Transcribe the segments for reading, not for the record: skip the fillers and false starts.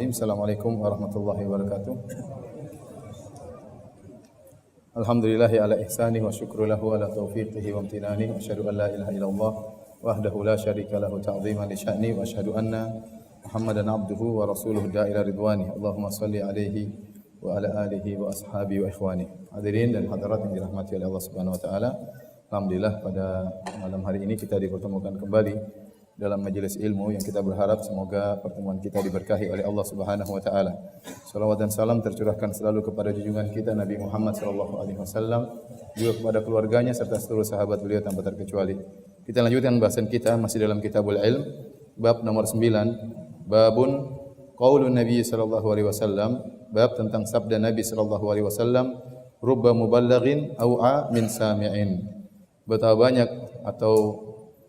Bismillahirrahmanirrahim. Assalamualaikum warahmatullahi wabarakatuh. Alhamdulillahi ala ihsanih wa syukru lahu ala taufiqihi wa amtinani. Wa asyhadu an la ilaha illallah wahdahu la syarika lahu ta'ziman li sya'ni wa asyhadu anna Muhammadan abduhu wa rasuluhu da'ila ridwani. Allahumma salli alaihi wa ala alihi wa ashabihi wa ikhwani. Hadirin dan hadirat yang dirahmati oleh Allah Subhanahu wa taala. Alhamdulillah pada malam hari ini kita dipertemukan kembali dalam majelis ilmu yang kita berharap semoga pertemuan kita diberkahi oleh Allah Subhanahu wa taala. Salawat dan salam tercurahkan selalu kepada junjungan kita Nabi Muhammad sallallahu alaihi wasallam, juga kepada keluarganya serta seluruh sahabat beliau tanpa terkecuali. Kita lanjutkan bahasan kita masih dalam Kitabul Ilm, bab nomor 9, babun qaulun Nabi sallallahu alaihi wasallam, bab tentang sabda Nabi sallallahu alaihi wasallam, rubba muballighin au'a min sami'in. Betapa banyak atau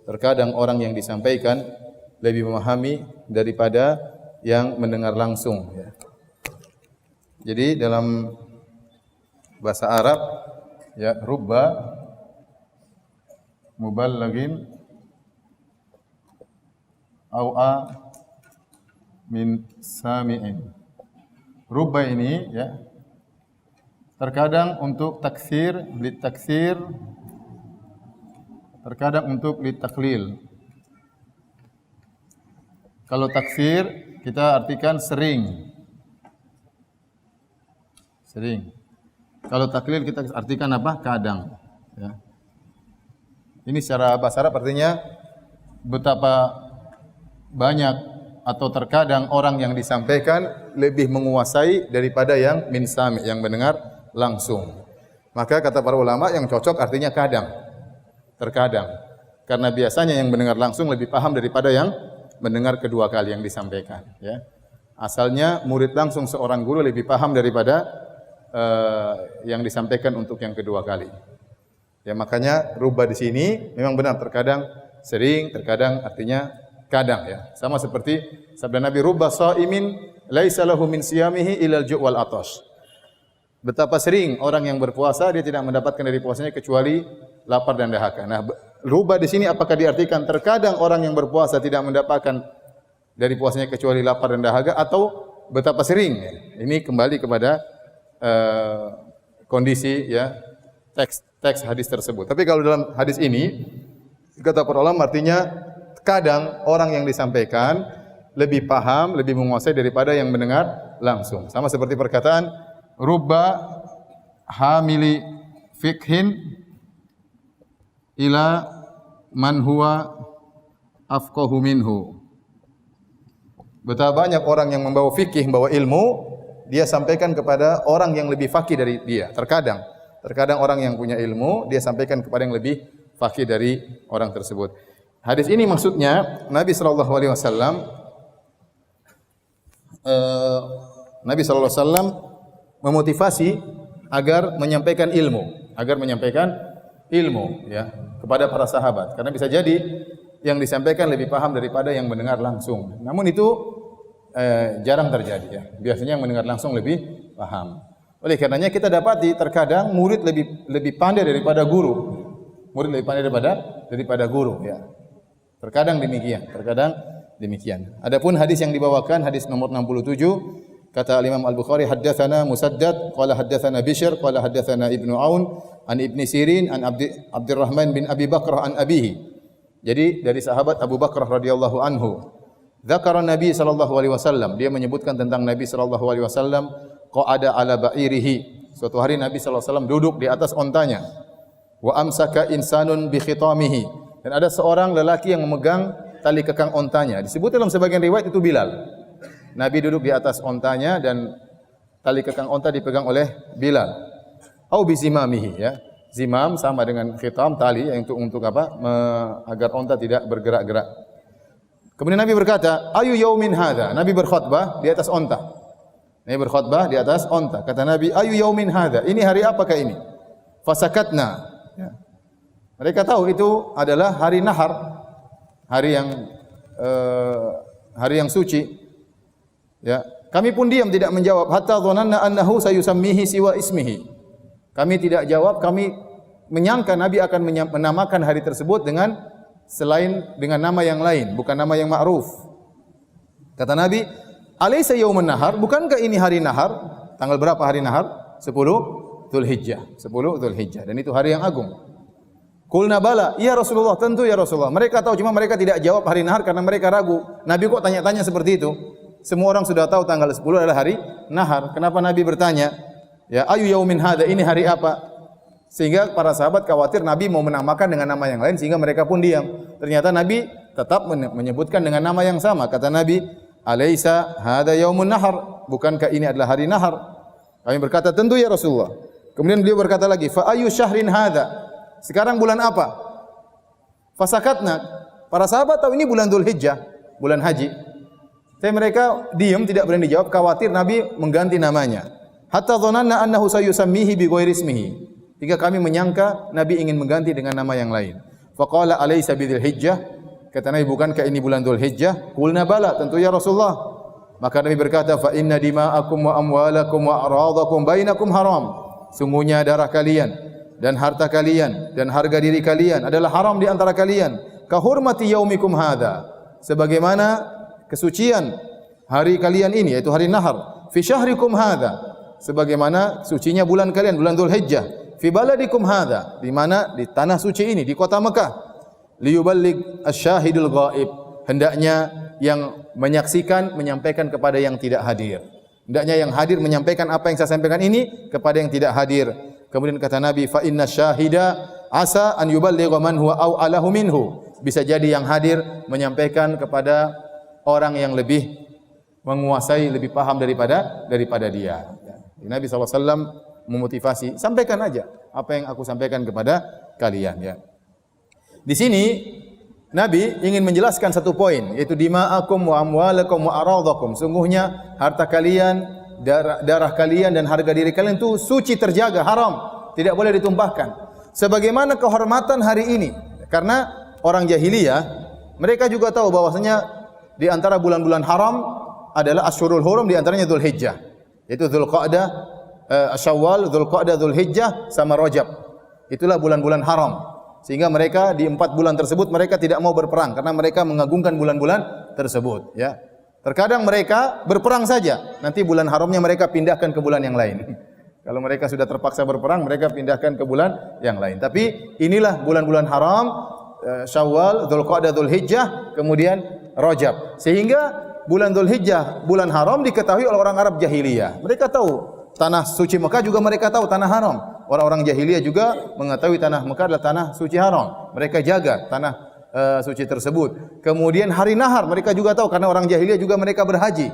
terkadang orang yang disampaikan lebih memahami daripada yang mendengar langsung. Jadi dalam bahasa Arab, ya, rubba muballighin au'a min sami'in. Rubba ini, ya, terkadang untuk taksir, litaksir, terkadang untuk litaklil. Kalau taksir kita artikan sering. Sering. Kalau taklil kita artikan apa? Kadang. Ya. Ini secara bahasa Arab artinya betapa banyak atau terkadang orang yang disampaikan lebih menguasai daripada yang min sami', yang mendengar langsung. Maka kata para ulama yang cocok artinya kadang. Terkadang, karena biasanya yang mendengar langsung lebih paham daripada yang mendengar kedua kali yang disampaikan. Ya. Asalnya murid langsung seorang guru lebih paham daripada yang disampaikan untuk yang kedua kali. Ya, makanya rubah di sini memang benar, terkadang sering, terkadang artinya kadang. Ya. Sama seperti sabda Nabi, rubba shaimin laisa lahu min siyamihi ilal ju' wal atash. Betapa sering orang yang berpuasa dia tidak mendapatkan dari puasanya kecuali lapar dan dahaga. Nah, rubah di sini apakah diartikan terkadang orang yang berpuasa tidak mendapatkan dari puasanya kecuali lapar dan dahaga, atau betapa sering? Ini kembali kepada kondisi, ya, teks hadis tersebut. Tapi kalau dalam hadis ini kata para ulama artinya kadang orang yang disampaikan lebih paham, lebih menguasai daripada yang mendengar langsung. Sama seperti perkataan rubba hamili fikhin ila man huwa afqahu minhu. Betapa banyak orang yang membawa fikih, membawa ilmu, dia sampaikan kepada orang yang lebih faqih dari dia. Terkadang orang yang punya ilmu dia sampaikan kepada yang lebih faqih dari orang tersebut. Hadis ini maksudnya Nabi sallallahu alaihi wasallam memotivasi agar menyampaikan ilmu, ya, kepada para sahabat. Karena bisa jadi yang disampaikan lebih paham daripada yang mendengar langsung. Namun itu jarang terjadi, ya. Biasanya yang mendengar langsung lebih paham. Oleh karenanya kita dapati terkadang murid lebih pandai daripada guru. Murid lebih pandai daripada guru, ya. Terkadang demikian. Adapun hadis yang dibawakan, hadis nomor 67, kata Imam Al-Bukhari, haddatsana Musaddad qala haddatsana Bishr qala haddatsana Ibnu Aun an Ibni Sirin an Abdurrahman bin Abi Bakrah an abihi. Jadi dari sahabat Abu Bakrah radhiyallahu anhu. Dzakara Nabi sallallahu alaihi wasallam, dia menyebutkan tentang Nabi sallallahu alaihi wasallam, qa'ada ala ba'irihi. Suatu hari Nabi sallallahu alaihi wasallam duduk di atas ontanya. Wa amsaka insanun bi khitamihi. Dan ada seorang lelaki yang memegang tali kekang ontanya. Disebut dalam sebagian riwayat itu Bilal. Nabi duduk di atas ontanya dan tali kekang onta dipegang oleh Bilal. Au bizimamihi, ya. Zimam sama dengan khitam, tali yang untuk apa? Agar onta tidak bergerak-gerak. Kemudian Nabi berkata, "Ayu yaumin hadza?" Nabi berkhutbah di atas onta. Kata Nabi, "Ayu yaumin hadza?" Ini hari apakah ini? Fasakatna. Ya. Mereka tahu itu adalah hari nahar, hari yang suci. Ya, kami pun diam tidak menjawab hatta dhananna annahu sayusammihi siwa ismihi. Kami tidak jawab, kami menyangka Nabi akan menamakan hari tersebut dengan nama yang lain, bukan nama yang ma'ruf. Kata Nabi, Alaysa yaumun nahar? Bukankah ini hari nahar? Tanggal berapa hari nahar? 10 Dzulhijjah. 10 Dzulhijjah. Dan itu hari yang agung. Qulna bala, iya Rasulullah, tentu ya Rasulullah. Mereka tahu, cuma mereka tidak jawab hari nahar karena mereka ragu. Nabi kok tanya-tanya seperti itu? Semua orang sudah tahu tanggal 10 adalah hari nahar. Kenapa Nabi bertanya? Ya, ayu yaumin hada, ini hari apa? Sehingga para sahabat khawatir Nabi mau menamakan dengan nama yang lain sehingga mereka pun diam. Ternyata Nabi tetap menyebutkan dengan nama yang sama. Kata Nabi, alaysa hada yaumun nahar? Bukankah ini adalah hari nahar? Kami berkata, tentu ya Rasulullah. Kemudian beliau berkata lagi, fa ayu syahrin hada? Sekarang bulan apa? Fasakatna. Para sahabat tahu ini bulan Dzulhijjah, bulan haji. Tapi mereka diam, tidak berani dijawab, khawatir Nabi mengganti namanya. Hatta dhananna annahu sayusammihi bi ghairi ismihi. Hingga kami menyangka Nabi ingin mengganti dengan nama yang lain. Faqala alaysa bi Dzulhijjah? Kata Nabi, bukankah ini bulan Dzulhijjah? Qulna bala, tentu ya Rasulullah. Maka Nabi berkata, fa inna dima'akum wa amwalakum wa a'radakum bainakum haram. Sungguhnya darah kalian dan harta kalian dan harga diri kalian adalah haram di antara kalian. Kahurmati yaumikum hadza. Sebagaimana kesucian hari kalian ini, yaitu hari nahar. Fi syahrikum hadza. Sebagaimana sucinya bulan kalian, bulan Dzulhijjah. Fi baladikum hadza. Di mana? Di tanah suci ini, di kota Mekah. Liyuballigh asy-syahidul ghaib. Hendaknya yang menyaksikan menyampaikan kepada yang tidak hadir. Hendaknya yang hadir menyampaikan apa yang saya sampaikan ini kepada yang tidak hadir. Kemudian kata Nabi, fa inna syahida asa an yuballigha man huwa alahu minhu. Bisa jadi yang hadir menyampaikan kepada orang yang lebih menguasai, lebih paham daripada dia. Nabi SAW memotivasi, sampaikan aja apa yang aku sampaikan kepada kalian. Ya. Di sini Nabi ingin menjelaskan satu poin, yaitu dima'akum wa amwalakum wa aradakum. Sungguhnya harta kalian, darah kalian dan harga diri kalian itu suci, terjaga, haram, tidak boleh ditumpahkan. Sebagaimana kehormatan hari ini, karena orang jahiliyah mereka juga tahu bahwasanya di antara bulan-bulan haram adalah Asyhurul Hurum, di antaranya Dzulhijjah, yaitu Dzulqa'dah, Syawal, Dzulqa'dah, Dzulhijjah sama Rajab. Itulah bulan-bulan haram. Sehingga mereka di 4 bulan tersebut mereka tidak mau berperang karena mereka mengagungkan bulan-bulan tersebut, ya. Terkadang mereka berperang saja, nanti bulan haramnya mereka pindahkan ke bulan yang lain. Kalau mereka sudah terpaksa berperang, mereka pindahkan ke bulan yang lain. Tapi inilah bulan-bulan haram, Syawal, Dzulqa'dah, Dzulhijjah, kemudian Rajab. Sehingga bulan Dzulhijjah, bulan haram diketahui oleh orang Arab jahiliyah. Mereka tahu tanah suci Mekah juga mereka tahu tanah haram. Orang-orang jahiliyah juga mengetahui tanah Mekah adalah tanah suci haram. Mereka jaga tanah suci tersebut. Kemudian hari nahar mereka juga tahu karena orang jahiliyah juga mereka berhaji.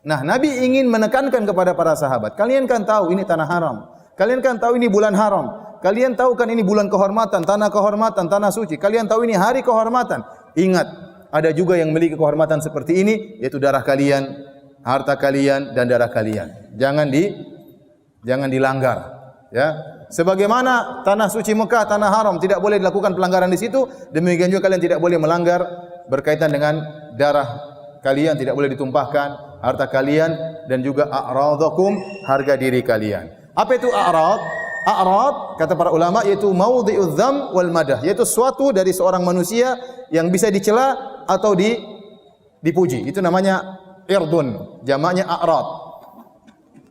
Nah, Nabi ingin menekankan kepada para sahabat, kalian kan tahu ini tanah haram. Kalian kan tahu ini bulan haram. Kalian tahu kan ini bulan kehormatan, tanah suci. Kalian tahu ini hari kehormatan. Ingat, ada juga yang memiliki kehormatan seperti ini, yaitu darah kalian, harta kalian dan darah kalian. Jangan dilanggar. Ya, sebagaimana tanah suci Mekah, tanah haram tidak boleh dilakukan pelanggaran di situ, demikian juga kalian tidak boleh melanggar berkaitan dengan darah kalian, tidak boleh ditumpahkan, harta kalian dan juga a'radakum, harga diri kalian. Apa itu a'rad? A'rad kata para ulama yaitu maudhi'udz dzam wal madah, yaitu suatu dari seorang manusia yang bisa dicela atau dipuji. Itu namanya irdun, jamaknya a'rad.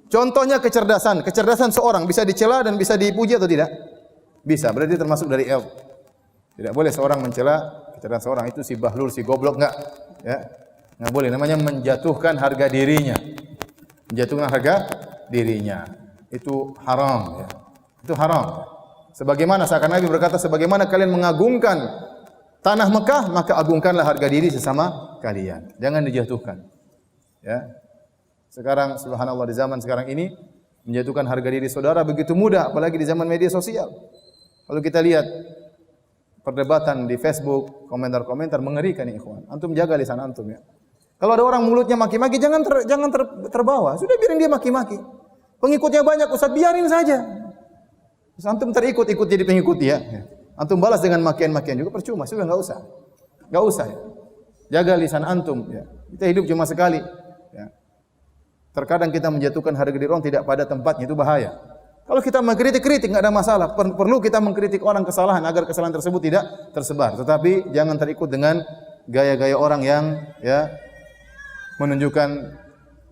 Contohnya kecerdasan. Kecerdasan seorang bisa dicela dan bisa dipuji atau tidak? Bisa. Berarti termasuk dari ird. Tidak boleh seorang mencela kecerdasan seorang, itu si bahlul, si goblok, enggak. Ya. Enggak boleh. Namanya menjatuhkan harga dirinya. Menjatuhkan harga dirinya. Itu haram, ya. Itu haram. Sebagaimana seakan Nabi berkata, sebagaimana kalian mengagungkan tanah Mekah, maka agungkanlah harga diri sesama kalian. Jangan dijatuhkan. Ya. Sekarang subhanallah di zaman sekarang ini menjatuhkan harga diri saudara begitu mudah, apalagi di zaman media sosial. Kalau kita lihat perdebatan di Facebook, komentar-komentar mengerikan nih ikhwan. Antum jaga lisan antum ya. Kalau ada orang mulutnya maki-maki jangan terbawa. Sudah biarin dia maki-maki. Pengikutnya banyak, Ustaz, biarin saja. Terus antum terikut jadi pengikut dia. Antum balas dengan makian-makian juga percuma, sudah enggak usah. Enggak usah ya. Jaga lisan antum ya. Kita hidup cuma sekali ya. Terkadang kita menjatuhkan harga diri orang tidak pada tempatnya, itu bahaya. Kalau kita mengkritik enggak ada masalah. Perlu kita mengkritik orang kesalahan agar kesalahan tersebut tidak tersebar. Tetapi jangan terikut dengan gaya-gaya orang yang ya menunjukkan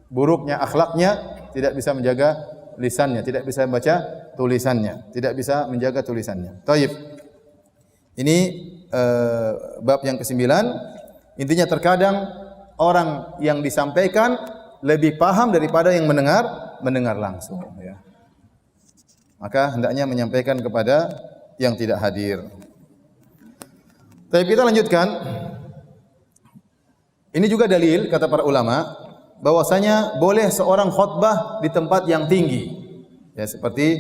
buruknya akhlaknya, tidak bisa menjaga lisannya, tidak bisa membaca tulisannya, tidak bisa menjaga tulisannya. Taib. Ini bab yang ke-9. Intinya terkadang orang yang disampaikan lebih paham daripada yang mendengar langsung. Ya. Maka hendaknya menyampaikan kepada yang tidak hadir. Tapi kita lanjutkan. Ini juga dalil kata para ulama bahwasanya boleh seorang khutbah di tempat yang tinggi. Ya, seperti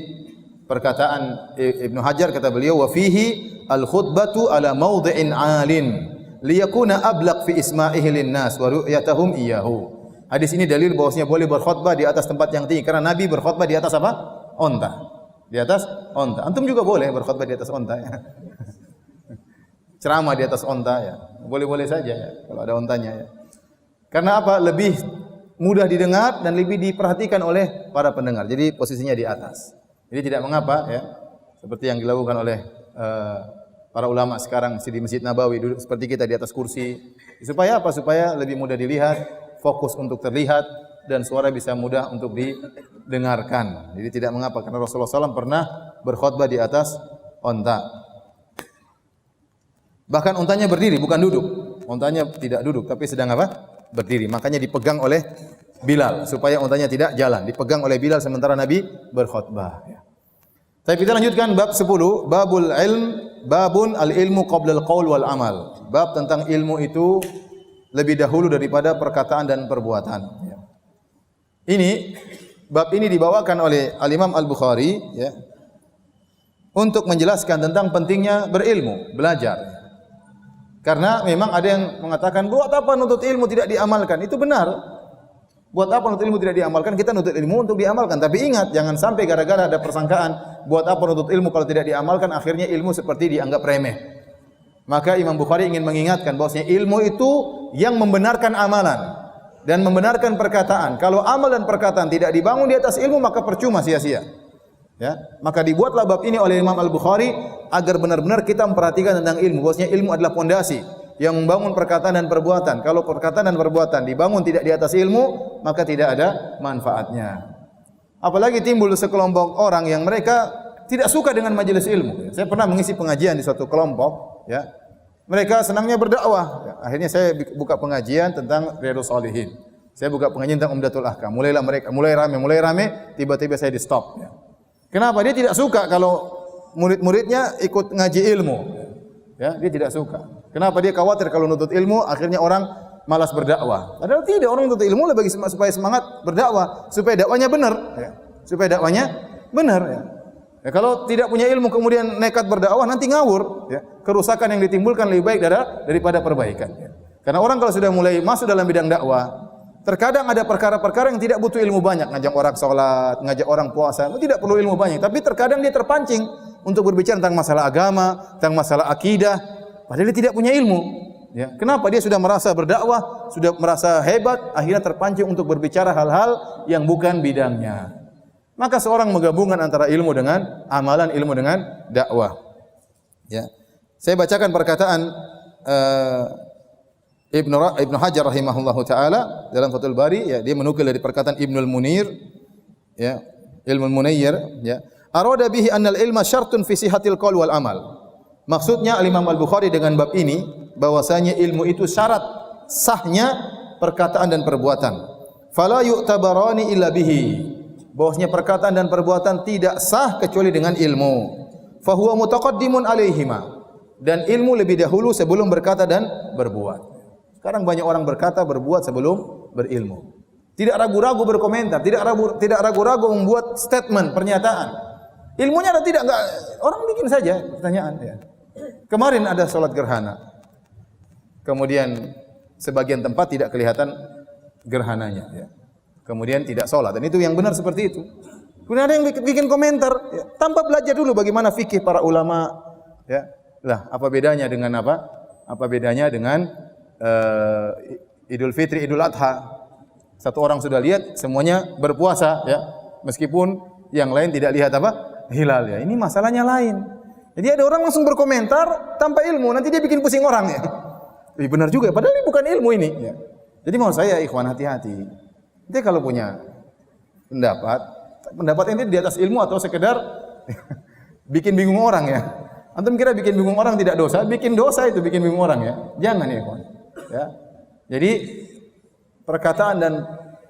perkataan Ibnu Hajar, kata beliau, wa fihi al-khutbatu ala mawdhi'in 'alin liyakuna ablaq fi isma'ihi lin-nas wa ru'yatahum iyyahu. Hadis ini dalil bahwasanya boleh berkhutbah di atas tempat yang tinggi karena Nabi berkhutbah di atas apa? Onta. Di atas onta. Antum juga boleh berkhutbah di atas onta ya. Ceramah di atas onta ya. Boleh-boleh saja ya kalau ada ontanya ya. Karena apa? Lebih mudah didengar dan lebih diperhatikan oleh para pendengar. Jadi posisinya di atas. Jadi tidak mengapa ya. Seperti yang dilakukan oleh para ulama sekarang di Masjid Nabawi, duduk seperti kita di atas kursi. Supaya apa? Supaya lebih mudah dilihat, fokus untuk terlihat dan suara bisa mudah untuk didengarkan. Jadi tidak mengapa karena Rasulullah SAW pernah berkhutbah di atas onta. Bahkan ontanya berdiri, bukan duduk. Ontanya tidak duduk, tapi sedang apa? Berdiri. Makanya dipegang oleh Bilal supaya ontanya tidak jalan. Dipegang oleh Bilal sementara Nabi berkhutbah. Tapi kita lanjutkan bab 10, babul ilm, babun al-ilmu qabla al-qaul wal amal. Bab tentang ilmu itu lebih dahulu daripada perkataan dan perbuatan. Ini bab ini dibawakan oleh Al-Imam Al-Bukhari ya, untuk menjelaskan tentang pentingnya berilmu, belajar. Karena memang ada yang mengatakan, buat apa nuntut ilmu tidak diamalkan? Itu benar. Buat apa nuntut ilmu tidak diamalkan? Kita nuntut ilmu untuk diamalkan. Tapi ingat, jangan sampai gara-gara ada persangkaan, buat apa nuntut ilmu kalau tidak diamalkan, akhirnya ilmu seperti dianggap remeh. Maka Imam Bukhari ingin mengingatkan bahwasanya ilmu itu yang membenarkan amalan dan membenarkan perkataan. Kalau amal dan perkataan tidak dibangun di atas ilmu, maka percuma, sia-sia. Ya, maka dibuatlah bab ini oleh Imam Al-Bukhari agar benar-benar kita memperhatikan tentang ilmu. Bahwasanya ilmu adalah pondasi yang membangun perkataan dan perbuatan. Kalau perkataan dan perbuatan dibangun tidak di atas ilmu, maka tidak ada manfaatnya. Apalagi timbul sekelompok orang yang mereka tidak suka dengan majelis ilmu. Saya pernah mengisi pengajian di suatu kelompok, ya. Mereka senangnya berdakwah. Ya, akhirnya saya buka pengajian tentang Riyadhus Shalihin. Saya buka pengajian tentang Umdatul Ahkam. Mulai rame, tiba-tiba saya di-stop, ya. Kenapa? Dia tidak suka kalau murid-muridnya ikut ngaji ilmu. Ya, dia tidak suka. Kenapa? Dia khawatir kalau nuntut ilmu akhirnya orang malas berdakwah. Padahal tidak, orang nuntut ilmu lebih supaya semangat berdakwah, supaya dakwanya benar, ya. Supaya dakwanya benar, ya. Ya, kalau tidak punya ilmu kemudian nekat berdakwah nanti ngawur, ya. Kerusakan yang ditimbulkan lebih baik daripada perbaikan, ya. Karena orang kalau sudah mulai masuk dalam bidang dakwah, terkadang ada perkara-perkara yang tidak butuh ilmu banyak, ngajak orang sholat, ngajak orang puasa, itu tidak perlu ilmu banyak. Tapi terkadang dia terpancing untuk berbicara tentang masalah agama, tentang masalah akidah, padahal dia tidak punya ilmu. Ya. Kenapa? Dia sudah merasa berdakwah, sudah merasa hebat, akhirnya terpancing untuk berbicara hal-hal yang bukan bidangnya. Maka seorang menggabungkan antara ilmu dengan amalan, ilmu dengan dakwah. Ya. Saya bacakan perkataan Ibnu Hajar rahimahullahu taala dalam Fathul Bari, ya, dia menukil dari perkataan Ibnul Munir, ya, Ilmul Munayyir, ya. Arada bihi annal ilma syartun fi sihhatil qaul wal amal. Maksudnya Imam Al-Bukhari dengan bab ini bahwasanya ilmu itu syarat sahnya perkataan dan perbuatan. Fala yu'tabarani illa bihi. Bahwasanya perkataan dan perbuatan tidak sah kecuali dengan ilmu. Fa huwa mutaqaddimun alaihima. Dan ilmu lebih dahulu sebelum berkata dan berbuat. Sekarang banyak orang berkata berbuat sebelum berilmu. Tidak ragu-ragu berkomentar, tidak ragu-ragu membuat statement, pernyataan. Ilmunya ada tidak? Enggak, orang bikin saja pertanyaan, ya. Kemarin ada salat gerhana. Kemudian sebagian tempat tidak kelihatan gerhananya, ya. Kemudian tidak salat, dan itu yang benar seperti itu. Kemudian ada yang bikin komentar, ya, tanpa belajar dulu bagaimana fikih para ulama, ya. Lah, apa bedanya dengan apa? Apa bedanya dengan Idul Fitri, Idul Adha? Satu orang sudah lihat, semuanya berpuasa, ya. Meskipun yang lain tidak lihat apa? Hilal, ya. Ini masalahnya lain. Jadi ada orang langsung berkomentar tanpa ilmu, nanti dia bikin pusing orang, ya. Benar juga, padahal ini bukan ilmu ini, ya. Jadi mau saya ikhwan hati-hati. Nanti kalau punya pendapat ente di atas ilmu atau sekedar bikin bingung orang ya. Antum kira bikin bingung orang tidak dosa, bikin dosa itu bikin bingung orang ya. Jangan ya ikhwan. Ya. Jadi perkataan dan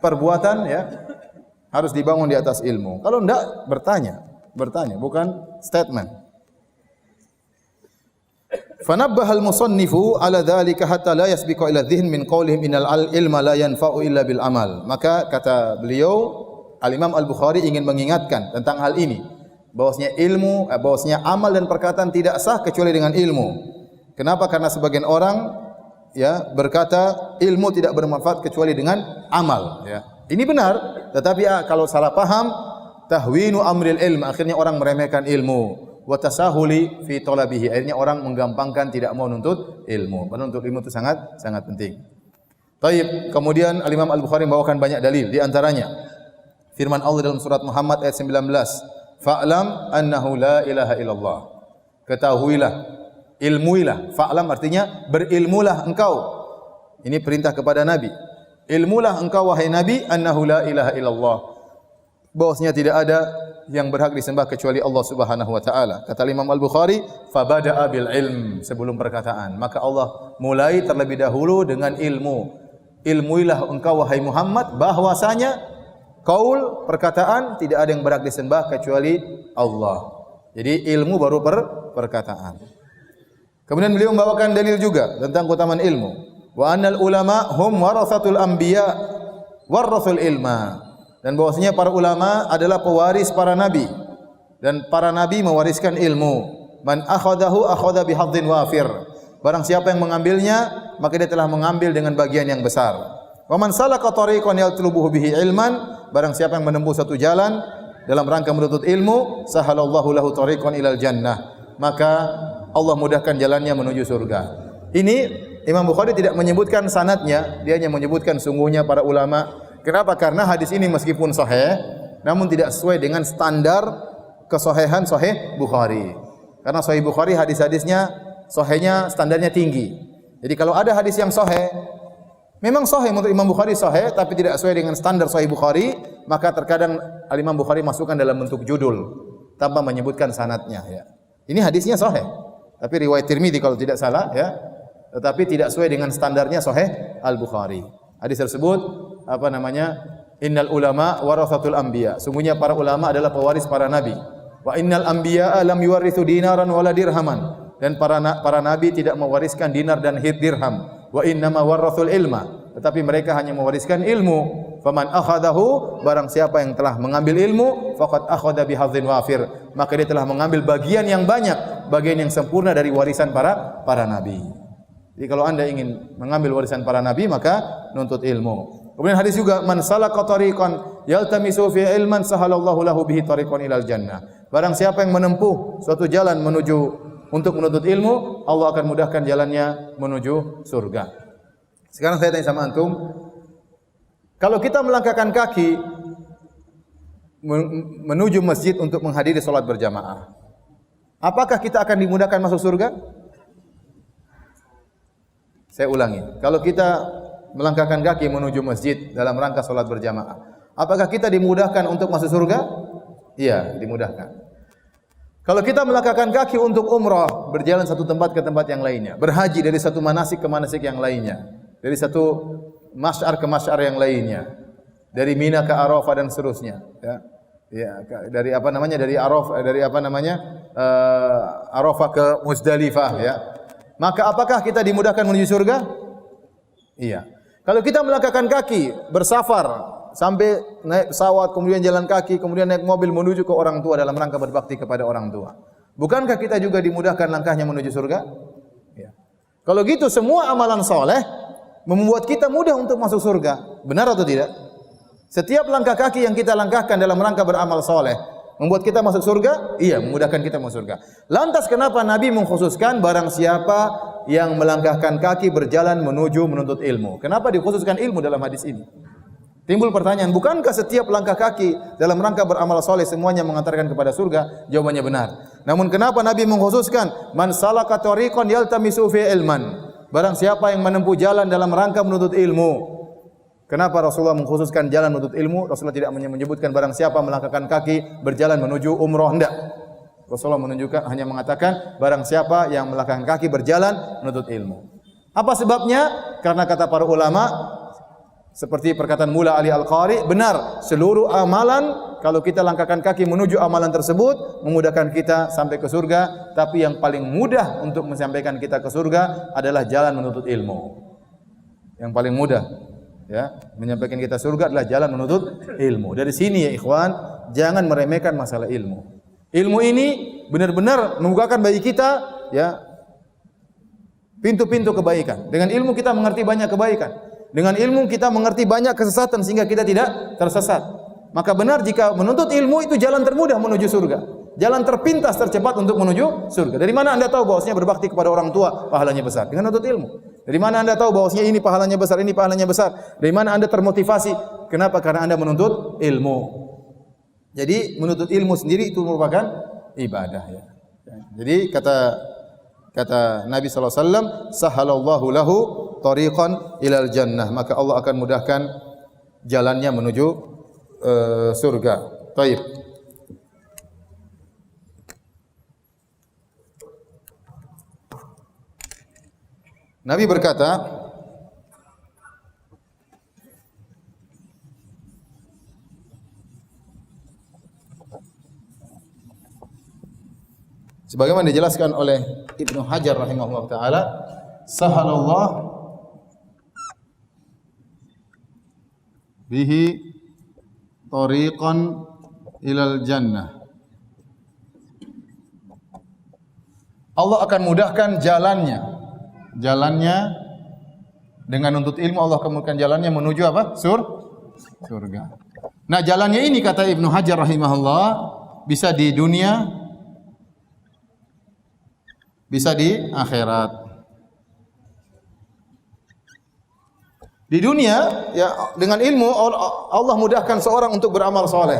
perbuatan ya harus dibangun di atas ilmu. Kalau enggak bertanya bukan statement. Fanabbaha al-musannifu ala dzalika hatta la yasbiqu ila dhihn min qawlihim innal ilma la yanfa'u illa bil amal. Maka kata beliau Al-Imam Al-Bukhari ingin mengingatkan tentang hal ini, bahwasanya amal dan perkataan tidak sah kecuali dengan ilmu. Kenapa? Karena sebagian orang ya berkata ilmu tidak bermanfaat kecuali dengan amal ya. Ini benar, tetapi kalau salah paham tahwinu amril ilm, akhirnya orang meremehkan ilmu. Wa tasahuli fi talabihi, akhirnya orang menggampangkan tidak mau nuntut ilmu. Padahal nuntut ilmu itu sangat penting. Baik, kemudian Al-Imam Al-Bukhari membawakan banyak dalil, di antaranya firman Allah dalam surat Muhammad ayat 19, fa'lam annahu la ilaha illallah. Ketahuilah, ilmuilah. Fa'lam artinya berilmulah engkau. Ini perintah kepada Nabi. Ilmulah engkau wahai Nabi annahu la ilaha illallah. Bahwasanya tidak ada yang berhak disembah kecuali Allah Subhanahu wa taala. Kata Imam Al-Bukhari, fabada'a bil ilm, sebelum perkataan. Maka Allah mulai terlebih dahulu dengan ilmu. Ilmuilah engkau wahai Muhammad bahwasanya qaul, perkataan, tidak ada yang berhak disembah kecuali Allah. Jadi ilmu baru perkataan. Kemudian beliau membawakan dalil juga tentang keutamaan ilmu. Wa annal ulama hum warathatul anbiya warathul ilma. Dan bahwasanya para ulama adalah pewaris para nabi dan para nabi mewariskan ilmu. Man akhadahu akhadha bihadzin wafir. Barang siapa yang mengambilnya, maka dia telah mengambil dengan bagian yang besar. Wa man salaka tariqan yatlubuhu bihi ilman, barang siapa yang menempuh satu jalan dalam rangka menuntut ilmu, sahalallahu lahu tariqan ilal jannah, maka Allah mudahkan jalannya menuju surga. Ini Imam Bukhari tidak menyebutkan sanadnya, dia hanya menyebutkan sungguhnya para ulama. Kenapa? Karena hadis ini meskipun sahih, namun tidak sesuai dengan standar kesahihan Sahih Bukhari. Karena Sahih Bukhari hadis-hadisnya sahihnya standarnya tinggi. Jadi kalau ada hadis yang sahih, memang sahih menurut Imam Bukhari sahih, tapi tidak sesuai dengan standar Sahih Bukhari, maka terkadang Imam Bukhari masukkan dalam bentuk judul tanpa menyebutkan sanadnya. Ya. Ini hadisnya sahih, tapi riwayat Tirmidzi kalau tidak salah, ya, tetapi tidak sesuai dengan standarnya Sahih Al Bukhari. Hadis tersebut innal ulama warathatul anbiya. Sungguhnya para ulama adalah pewaris para nabi. Wa innal anbiya lam yuwarithu dinaran wala dirhaman. Dan para nabi tidak mewariskan dinar dan dirham. Wa innama warathul ilma. Tetapi mereka hanya mewariskan ilmu. Faman akhadahu, barang siapa yang telah mengambil ilmu, faqad akhadha bihadzin wafir. Maka dia telah mengambil bagian yang banyak, bagian yang sempurna dari warisan para nabi. Jadi kalau Anda ingin mengambil warisan para nabi, maka nuntut ilmu. Kemudian hadis juga, man salaka tariqan yaltamisu fi ilman sahalallahu lahu bihi tariqan ilal jannah. Barang siapa yang menempuh suatu jalan untuk menuntut ilmu, Allah akan mudahkan jalannya menuju surga. Sekarang saya tanya sama antum, kalau kita melangkahkan kaki menuju masjid untuk menghadiri salat berjamaah, apakah kita akan dimudahkan masuk surga? Saya ulangi, kalau kita melangkahkan kaki menuju masjid dalam rangka salat berjamaah, apakah kita dimudahkan untuk masuk surga? Iya, dimudahkan. Kalau kita melangkahkan kaki untuk umrah, berjalan satu tempat ke tempat yang lainnya, berhaji dari satu manasik ke manasik yang lainnya, dari satu masyar ke masyar yang lainnya, dari Mina ke Arafah dan seterusnya, ya. Ya, dari Arafah ke Muzdalifah, ya. Maka apakah kita dimudahkan menuju surga? Iya. Kalau kita melangkahkan kaki, bersafar sampai naik pesawat, kemudian jalan kaki, kemudian naik mobil menuju ke orang tua dalam rangka berbakti kepada orang tua, bukankah kita juga dimudahkan langkahnya menuju surga? Ya. Kalau gitu semua amalan soleh membuat kita mudah untuk masuk surga. Benar atau tidak? Setiap langkah kaki yang kita langkahkan dalam rangka beramal soleh membuat kita masuk surga? Iya, memudahkan kita masuk surga. Lantas kenapa Nabi mengkhususkan barang siapa yang melangkahkan kaki berjalan menuju menuntut ilmu? Kenapa dikhususkan ilmu dalam hadis ini? Timbul pertanyaan, bukankah setiap langkah kaki dalam rangka beramal soleh semuanya mengantarkan kepada surga? Jawabannya benar. Namun kenapa Nabi mengkhususkan man salaka tariqan yaltamisu fi ilman? Barang siapa yang menempuh jalan dalam rangka menuntut ilmu, Kenapa Rasulullah mengkhususkan jalan menuntut ilmu? Rasulullah tidak menyebutkan barang siapa melangkahkan kaki berjalan menuju umroh, enggak. Rasulullah menunjukkan, hanya mengatakan barang siapa yang melangkahkan kaki berjalan menuntut ilmu. Apa sebabnya? Karena kata para ulama, seperti perkataan Mula Ali Al-Qari, benar, seluruh amalan kalau kita langkahkan kaki menuju amalan tersebut memudahkan kita sampai ke surga, tapi yang paling mudah untuk menyampaikan kita ke surga adalah jalan menuntut ilmu. Yang paling mudah, ya, menyampaikan kita surga adalah jalan menuntut ilmu. Dari sini ya ikhwan, jangan meremehkan masalah ilmu. Ilmu ini benar-benar membukakan bagi kita, ya, pintu-pintu kebaikan. Dengan ilmu kita mengerti banyak kebaikan. Dengan ilmu kita mengerti banyak kesesatan sehingga kita tidak tersesat. Maka benar jika menuntut ilmu itu jalan termudah menuju surga. Jalan terpintas tercepat untuk menuju surga. Dari mana Anda tahu bahwasanya berbakti kepada orang tua pahalanya besar? Dengan menuntut ilmu. Dari mana Anda tahu bahwasanya ini pahalanya besar, ini pahalanya besar? Dari mana Anda termotivasi? Kenapa? Karena Anda menuntut ilmu. Jadi menuntut ilmu sendiri itu merupakan ibadah, ya. Jadi kata Nabi sallallahu alaihi wasallam, "Sahalallahu lahu tariqan ilal jannah." Maka Allah akan mudahkan jalannya menuju surga. Baik. Nabi berkata, sebagaimana dijelaskan oleh Ibnu Hajar rahimahullah taala, sahalallah bihi tariqan ilal jannah. Allah akan mudahkan jalannya dengan nuntut ilmu. Allah akan mudahkan jalannya menuju apa? Surga. Nah, jalannya ini kata Ibnu Hajar rahimahullah bisa di dunia, bisa di akhirat. Di dunia, ya, dengan ilmu Allah mudahkan seorang untuk beramal soleh.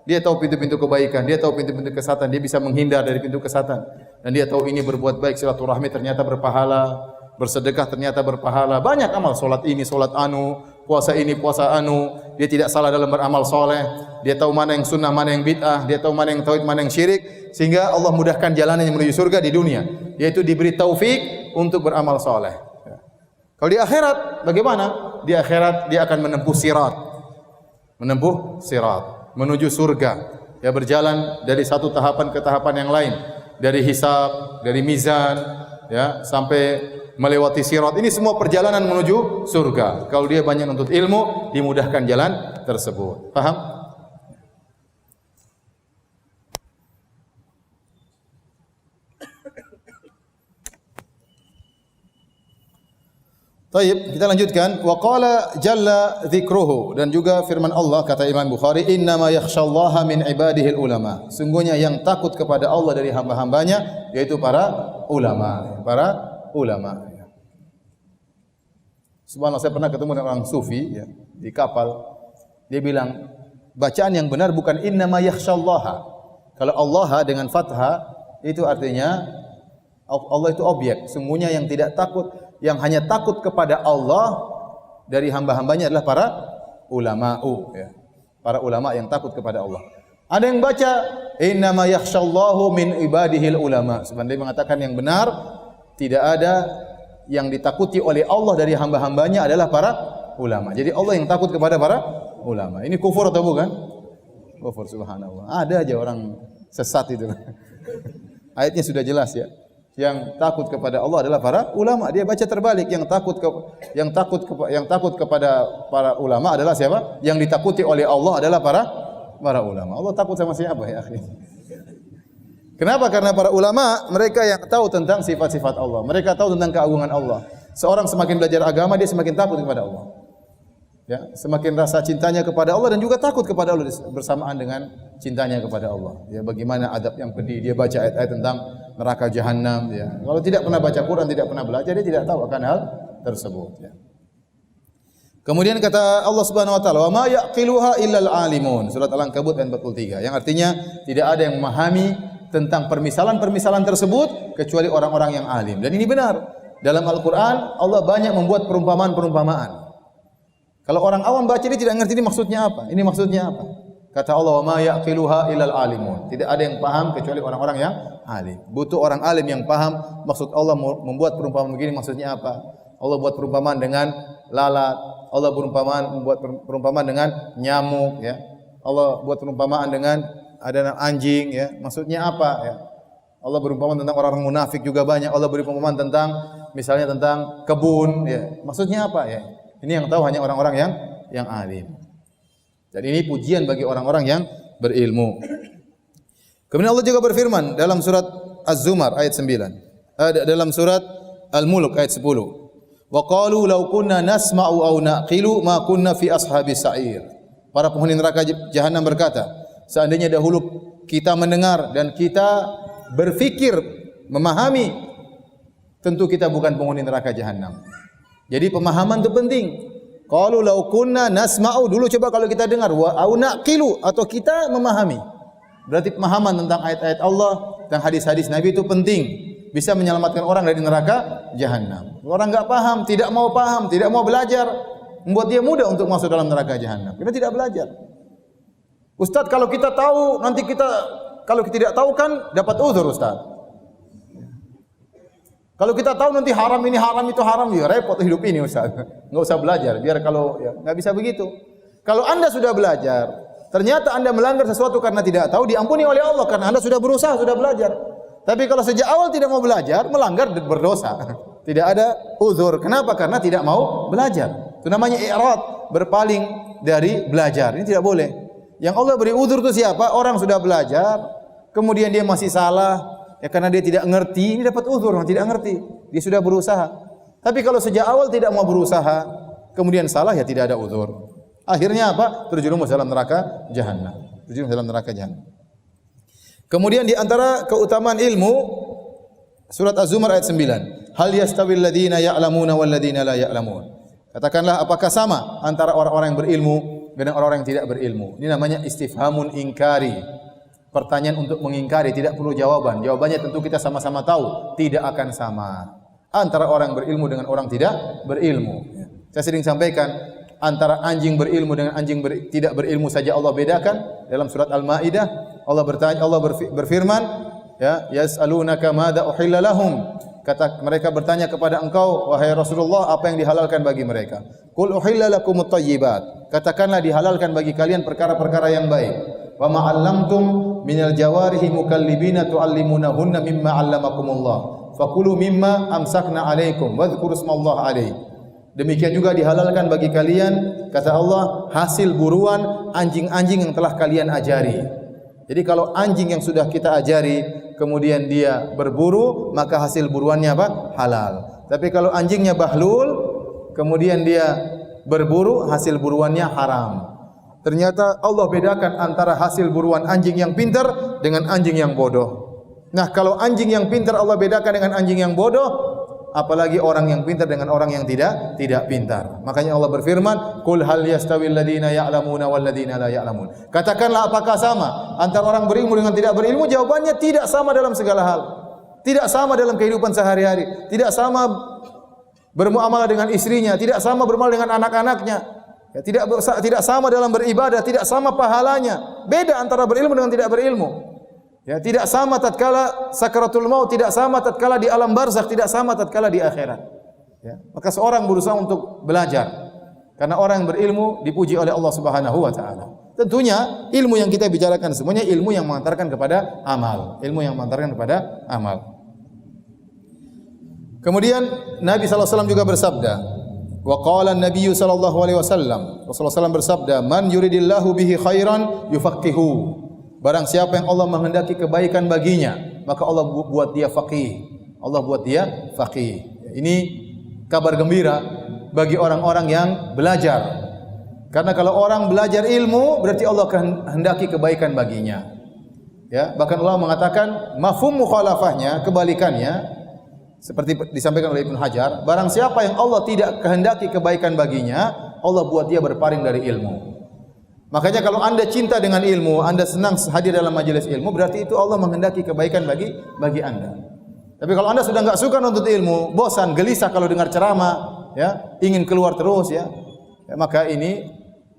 Dia tahu pintu-pintu kebaikan, dia tahu pintu-pintu kesesatan, dia bisa menghindar dari pintu kesesatan. Dan dia tahu ini berbuat baik, silaturahmi ternyata berpahala, bersedekah ternyata berpahala. Banyak amal, solat ini, solat anu, puasa ini, puasa anu. Dia tidak salah dalam beramal soleh. Dia tahu mana yang sunnah, mana yang bid'ah. Dia tahu mana yang tauhid, mana yang syirik. Sehingga Allah mudahkan jalannya menuju surga di dunia. Yaitu diberi taufik untuk beramal soleh. Kalau di akhirat, bagaimana? Di akhirat dia akan menempuh sirat. Menuju surga. Ya, berjalan dari satu tahapan ke tahapan yang lain. Dari hisab, dari mizan, ya, sampai melewati sirat. Ini semua perjalanan menuju surga. Kalau dia banyak menuntut ilmu, dimudahkan jalan tersebut. Paham? Baik, kita lanjutkan. Wa qala jalla dzikruhu, dan juga firman Allah kata Imam Bukhari, innama yakhsyallaha min ibadihil ulama. Sungguhnya yang takut kepada Allah dari hamba-hambanya yaitu para ulama. Subhanallah, saya pernah ketemu dengan orang sufi, ya, di kapal. Dia bilang, bacaan yang benar bukan innama yakhsyallaha. Kalau Allah dengan fathah itu artinya Allah itu objek. Sungguhnya yang tidak takut, yang hanya takut kepada Allah dari hamba-hambanya adalah para ulama'u, ya. Para ulama yang takut kepada Allah. Ada yang baca innama yakhsyallahu min ibadihil ulama. Sebenarnya mengatakan yang benar, tidak ada yang ditakuti oleh Allah dari hamba-hambanya adalah para ulama. Jadi Allah yang takut kepada para ulama. Ini kufur atau bukan? Kufur, subhanallah. Ada aja orang sesat itu. Ayatnya sudah jelas, ya. Yang takut kepada Allah adalah para ulama. Dia baca terbalik. Yang takut kepada para ulama adalah siapa? Yang ditakuti oleh Allah adalah para ulama. Allah takut sama siapa, ya akhi? Kenapa? Karena para ulama mereka yang tahu tentang sifat-sifat Allah. Mereka tahu tentang keagungan Allah. Seorang semakin belajar agama, dia semakin takut kepada Allah. Ya, semakin rasa cintanya kepada Allah dan juga takut kepada Allah bersamaan dengan cintanya kepada Allah. Ya, bagaimana adab yang pedih, dia baca ayat-ayat tentang neraka jahanam, ya. Kalau tidak pernah baca Quran, tidak pernah belajar, dia tidak tahu akan hal tersebut, ya. Kemudian kata Allah Subhanahu wa taala, "Wa ma yaqiluha illal alimun." Surat Al-Ankabut ayat 43, yang artinya tidak ada yang memahami tentang permisalan-permisalan tersebut kecuali orang-orang yang alim. Dan ini benar. Dalam Al-Qur'an Allah banyak membuat perumpamaan-perumpamaan. Kalau orang awam baca dia tidak ngerti ini maksudnya apa. Ini maksudnya apa? Kata Allah, "Wa ma yaqiluha illal alimun." Tidak ada yang paham kecuali orang-orang yang alim. Butuh orang alim yang paham maksud Allah membuat perumpamaan begini maksudnya apa. Allah buat perumpamaan dengan lalat. Allah membuat perumpamaan dengan nyamuk, ya. Allah buat perumpamaan dengan ada anjing, ya. Maksudnya apa, ya? Allah berumpamaan tentang orang-orang munafik juga banyak. Allah beri perumpamaan tentang misalnya tentang kebun, ya. Maksudnya apa, ya? Ini yang tahu hanya orang-orang yang alim. Dan ini pujian bagi orang-orang yang berilmu. Kemudian Allah juga berfirman dalam surat Az-Zumar ayat 9. Dalam surat Al-Mulk ayat 10. Wa qalu law kunna nasma'u aw naqilu ma kunna fi ashabis sa'ir. Para penghuni neraka jahanam berkata, seandainya dahulu kita mendengar dan kita berfikir, memahami, tentu kita bukan penghuni neraka jahanam. Jadi pemahaman itu penting. Qalu law kunna nasma'u, dulu coba kalau kita dengar, wa au naqilu, atau kita memahami. Berarti pemahaman tentang ayat-ayat Allah dan hadis-hadis Nabi itu penting. Bisa menyelamatkan orang dari neraka jahanam. Orang enggak paham, tidak mau belajar, membuat dia mudah untuk masuk dalam neraka jahanam. Kita tidak belajar. Ustaz, kalau kita tahu, nanti kalau kita tidak tahu kan dapat uzur, Ustaz. Kalau kita tahu nanti haram ini haram itu haram, ya repot hidup ini, Ustaz. Enggak usah belajar, biar kalau ya enggak bisa begitu. Kalau Anda sudah belajar, ternyata Anda melanggar sesuatu karena tidak tahu, diampuni oleh Allah karena Anda sudah berusaha, sudah belajar. Tapi kalau sejak awal tidak mau belajar, melanggar berdosa. Tidak ada uzur. Kenapa? Karena tidak mau belajar. Itu namanya i'rad, berpaling dari belajar. Ini tidak boleh. Yang Allah beri uzur itu siapa? Orang sudah belajar, kemudian dia masih salah, ya karena dia tidak ngerti, ini dapat uzur, orang tidak ngerti. Dia sudah berusaha. Tapi kalau sejak awal tidak mau berusaha, kemudian salah, ya tidak ada uzur. Akhirnya apa? Terjerumus dalam neraka jahanam. Terjerumus dalam neraka jahanam. Kemudian di antara keutamaan ilmu, surat Az-Zumar ayat 9. Hal yastawil ladina ya'lamuna wal ladina la ya'lamun. Katakanlah, apakah sama antara orang-orang yang berilmu dengan orang-orang yang tidak berilmu? Ini namanya istifhamun ingkari. Pertanyaan untuk mengingkari, tidak perlu jawaban. Jawabannya tentu kita sama-sama tahu, tidak akan sama antara orang berilmu dengan orang tidak berilmu. Saya sering sampaikan, antara anjing berilmu dengan anjing tidak berilmu saja Allah bedakan. Dalam surat Al-Maidah Allah berfirman, ya, yas'alunaka madza uhilla lahum. Mereka bertanya kepada engkau, wahai Rasulullah, apa yang dihalalkan bagi mereka? Qul uhilla lakumut thayyibat. Katakanlah dihalalkan bagi kalian perkara-perkara yang baik. Wa ma 'allamtum minal jawarihi mukallibina tu'allimunahunna mimma 'allamakumullah. Fakulu mimma amsakna 'alaikum wadhkuru ismallahi 'alaihi. Demikian juga dihalalkan bagi kalian, kata Allah, hasil buruan anjing-anjing yang telah kalian ajari. Jadi kalau anjing yang sudah kita ajari, kemudian dia berburu, maka hasil buruannya apa? Halal. Tapi kalau anjingnya bahlul, kemudian dia berburu, hasil buruannya haram. Ternyata Allah bedakan antara hasil buruan anjing yang pintar dengan anjing yang bodoh. Nah, kalau anjing yang pintar Allah bedakan dengan anjing yang bodoh, apalagi orang yang pintar dengan orang yang tidak pintar. Makanya Allah berfirman, "Qul hal yastawil ladina ya'lamuna wal ladina la ya'lamun." Katakanlah, apakah sama antara orang berilmu dengan tidak berilmu? Jawabannya tidak sama dalam segala hal. Tidak sama dalam kehidupan sehari-hari, tidak sama bermuamalah dengan istrinya, tidak sama bermuamalah dengan anak-anaknya. Ya, tidak sama dalam beribadah, tidak sama pahalanya. Beda antara berilmu dengan tidak berilmu. Ya, tidak sama tatkala sakaratul maut, tidak sama tatkala di alam barzakh, tidak sama tatkala di akhirat. Ya, maka seorang berusaha untuk belajar. Karena orang yang berilmu dipuji oleh Allah Subhanahu wa taala. Tentunya ilmu yang kita bicarakan semuanya ilmu yang mengantarkan kepada amal, ilmu yang mengantarkan kepada amal. Kemudian Nabi sallallahu alaihi wasallam juga bersabda, wa qala an-nabiy sallallahu alaihi wasallam, Rasulullah SAW bersabda, man yuridillahu bihi khairan yufaqihu. Barang siapa yang Allah menghendaki kebaikan baginya, maka Allah buat dia faqih. Allah buat dia faqih. Ini kabar gembira bagi orang-orang yang belajar. Karena kalau orang belajar ilmu, berarti Allah kehendaki kebaikan baginya. Ya, bahkan Allah mengatakan mafhum mukhalafahnya, kebalikannya, seperti disampaikan oleh Ibnu Hajar, barang siapa yang Allah tidak kehendaki kebaikan baginya, Allah buat dia berpaling dari ilmu. Makanya kalau Anda cinta dengan ilmu, Anda senang hadir dalam majelis ilmu, berarti itu Allah menghendaki kebaikan bagi Anda. Tapi kalau Anda sudah enggak suka nuntut ilmu, bosan, gelisah kalau dengar ceramah, ya, ingin keluar terus, ya, maka ini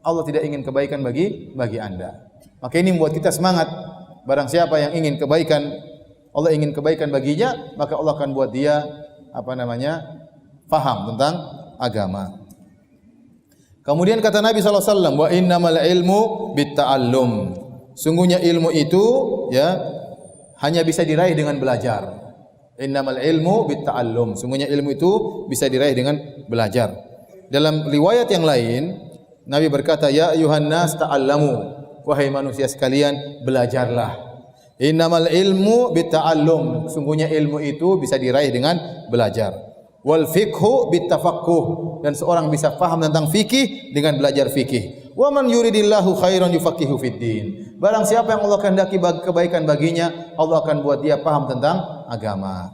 Allah tidak ingin kebaikan bagi Anda. Maka ini membuat kita semangat. Barang siapa yang ingin kebaikan, Allah ingin kebaikan baginya, maka Allah akan buat dia faham tentang agama. Kemudian kata Nabi SAW, wa innamal ilmu bitta'allum. Sungguhnya ilmu itu ya hanya bisa diraih dengan belajar. Innamal ilmu bitta'allum. Sungguhnya ilmu itu bisa diraih dengan belajar. Dalam riwayat yang lain, Nabi berkata, ya ayuhan nas ta'allamu. Wahai manusia sekalian, belajarlah. Innamal ilmu bitta'allum. Sungguhnya ilmu itu bisa diraih dengan belajar. Wal fiqhu bittafaqquh, dan seorang bisa paham tentang fikih dengan belajar fikih. Wa man yuridillahu khairan yufaqihu fid din. Barang siapa yang Allah kehendaki kebaikan baginya, Allah akan buat dia paham tentang agama.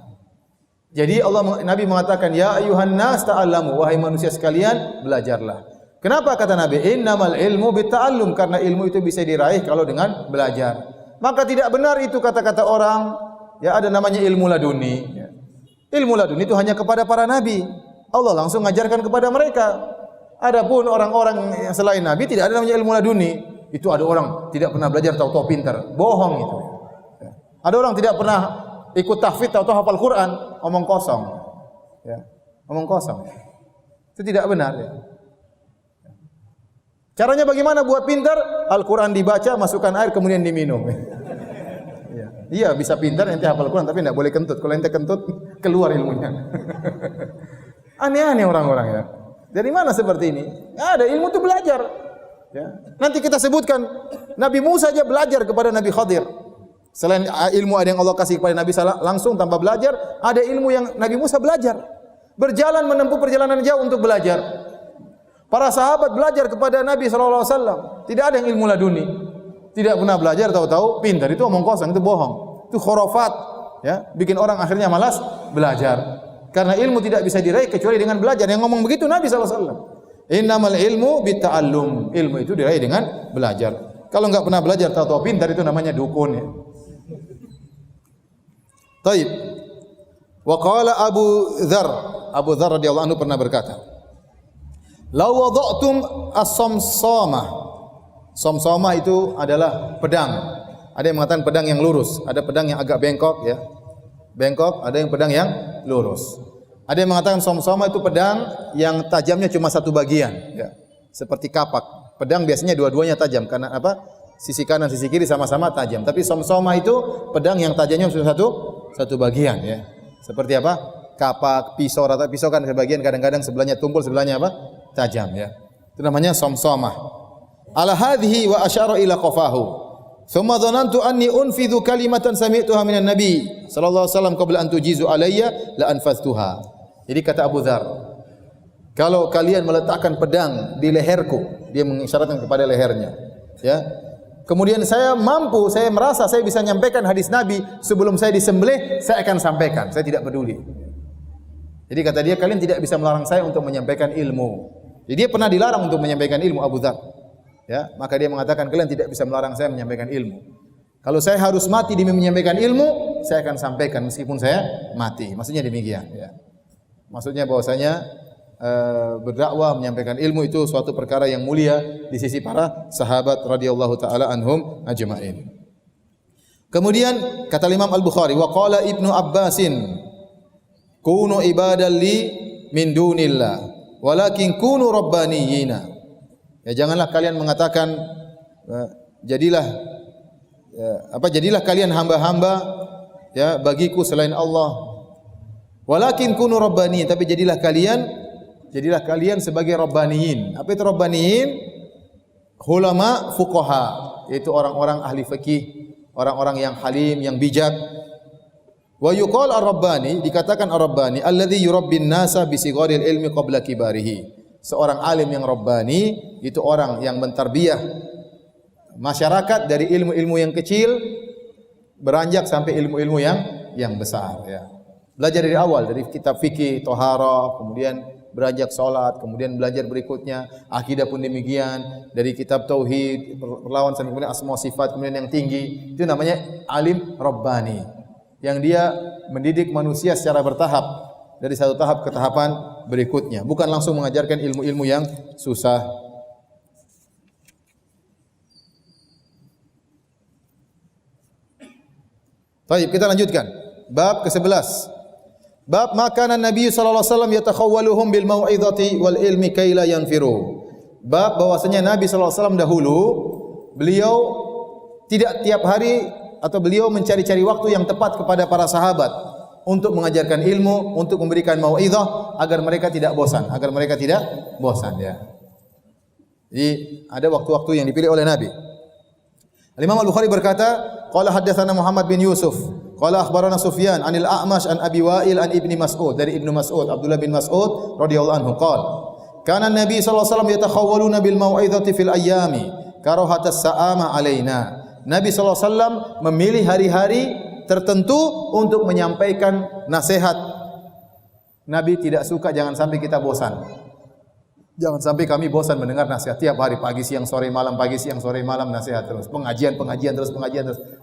Jadi Nabi mengatakan, ya ayuhan nas ta'allamu, wahai manusia sekalian, belajarlah. Kenapa kata Nabi? Innamal ilmu bitta'allum, karena ilmu itu bisa diraih kalau dengan belajar. Maka tidak benar itu kata-kata orang, ya ada namanya ilmu laduni. Ya. Ilmu laduni itu hanya kepada para nabi. Allah langsung mengajarkan kepada mereka. Adapun orang-orang yang selain nabi tidak ada namanya ilmu laduni. Itu ada orang tidak pernah belajar tahu-tahu pintar. Bohong itu. Ya. Ada orang tidak pernah ikut tahfidz tahu-tahu hafal Quran, omong kosong. Ya. Omong kosong. Itu tidak benar. Ya. Caranya bagaimana buat pintar? Al-Quran dibaca, masukkan air, kemudian diminum. Iya, bisa pintar ente hafal Quran, tapi tidak boleh kentut. Kalau ente kentut, keluar ilmunya. Aneh-aneh orang-orang ya. Dari mana seperti ini? Nggak ada, ilmu itu belajar. Ya. Nanti kita sebutkan, Nabi Musa aja belajar kepada Nabi Khadir. Selain ilmu ada yang Allah kasih kepada Nabi langsung tanpa belajar, ada ilmu yang Nabi Musa belajar. Berjalan menempuh perjalanan jauh untuk belajar. Para sahabat belajar kepada Nabi SAW. Tidak ada yang ilmu laduni. Tidak pernah belajar, tahu-tahu pintar. Itu omong kosong, itu bohong. Itu khurafat. Ya, bikin orang akhirnya malas belajar. Karena ilmu tidak bisa diraih kecuali dengan belajar. Yang ngomong begitu Nabi SAW. Innamal ilmu bitta'allum. Ilmu itu diraih dengan belajar. Kalau enggak pernah belajar, tahu-tahu pintar, itu namanya dukun. Ya. Taib. Wa qala Abu Dzar radhiyallahu anhu pernah berkata, "Law wada'tum as-samsamah." Samsamah itu adalah pedang. Ada yang mengatakan pedang yang lurus, ada pedang yang agak bengkok ya. Bengkok, ada yang pedang yang lurus. Ada yang mengatakan samsamah itu pedang yang tajamnya cuma satu bagian ya. Seperti kapak. Pedang biasanya dua-duanya tajam karena apa? Sisi kanan, sisi kiri sama-sama tajam. Tapi samsamah itu pedang yang tajamnya cuma satu bagian ya. Seperti apa? Kapak, pisau, rata pisau kan sebagian kadang-kadang sebelahnya tumpul, sebelahnya apa? Tajam ya. Itu namanya samsamah. Ala hadhihi wa asyara ila qafahu. Thumma dhanantu anni unfidhu kalimatan sami'tuha minan nabi sallallahu alaihi wasallam qabla an tujizu alayya la anfadhtuha. Jadi kata Abu Dzar, kalau kalian meletakkan pedang di leherku, dia mengisyaratkan kepada lehernya, ya. Kemudian saya merasa saya bisa menyampaikan hadis Nabi sebelum saya disembelih, saya akan sampaikan, saya tidak peduli. Jadi kata dia, kalian tidak bisa melarang saya untuk menyampaikan ilmu. Jadi dia pernah dilarang untuk menyampaikan ilmu, Abu Dzar. Ya, maka dia mengatakan kalian tidak bisa melarang saya menyampaikan ilmu. Kalau saya harus mati demi menyampaikan ilmu, saya akan sampaikan meskipun saya mati. Maksudnya demikian. Ya. Maksudnya bahwasanya berdakwah menyampaikan ilmu itu suatu perkara yang mulia di sisi para sahabat radhiyallahu taala anhum ajma'in. Kemudian kata Imam Al-Bukhari, wa qala Ibnu Abbasin, kunu ibadan li min dunillah, walakin kunu rabbaniyina. Ya, janganlah kalian mengatakan jadilah kalian hamba-hamba ya bagiku selain Allah. Walakin kunu rabbaniyin, tapi jadilah kalian sebagai rabbaniyin. Apa itu rabbaniyin? Ulama fuqaha, yaitu orang-orang ahli fikih, orang-orang yang halim, yang bijak. Wa yuqal ar-rabbani, dikatakan ar-rabbani alladzi yurabbin nasa bi sigharil ilmi qabla kibarihi. Seorang alim yang rabbani itu orang yang mentarbiyah masyarakat dari ilmu-ilmu yang kecil beranjak sampai ilmu-ilmu yang besar ya. Belajar dari awal, dari kitab fikih, thaharah, kemudian beranjak salat, kemudian belajar berikutnya akidah pun demikian, dari kitab tauhid, perlawan sampai kemudian asma sifat, kemudian yang tinggi. Itu namanya alim rabbani. Yang dia mendidik manusia secara bertahap dari satu tahap ke tahapan berikutnya, bukan langsung mengajarkan ilmu-ilmu yang susah. Baik, kita lanjutkan. Bab ke-11. Bab makanan Nabi sallallahu alaihi wasallam yatakhawwaluhum bil mau'izati wal ilmi kai la yanfiru. Bab bahwasanya Nabi sallallahu alaihi wasallam dahulu beliau tidak tiap hari atau beliau mencari-cari waktu yang tepat kepada para sahabat untuk mengajarkan ilmu, untuk memberikan mau'izah agar mereka tidak bosan, ya. Jadi ada waktu-waktu yang dipilih oleh Nabi. Al-Imam Al-Bukhari berkata, qala haddatsana Muhammad bin Yusuf, qala akhbarana Sufyan anil A'mash an Abi Wa'il an Ibni Mas'ud, dari Ibnu Mas'ud, Abdullah bin Mas'ud radhiyallahu anhu qala, kana Nabi sallallahu alaihi wasallam yatakhawwaluna bil mau'izati fil ayyami karahatas sa'ama alaina. Nabi sallallahu alaihi wasallam memilih hari-hari tertentu untuk menyampaikan nasihat. Nabi tidak suka jangan sampai kita bosan. Jangan sampai kami bosan mendengar nasihat tiap hari, pagi siang sore malam, pagi siang sore malam nasihat terus. Pengajian terus.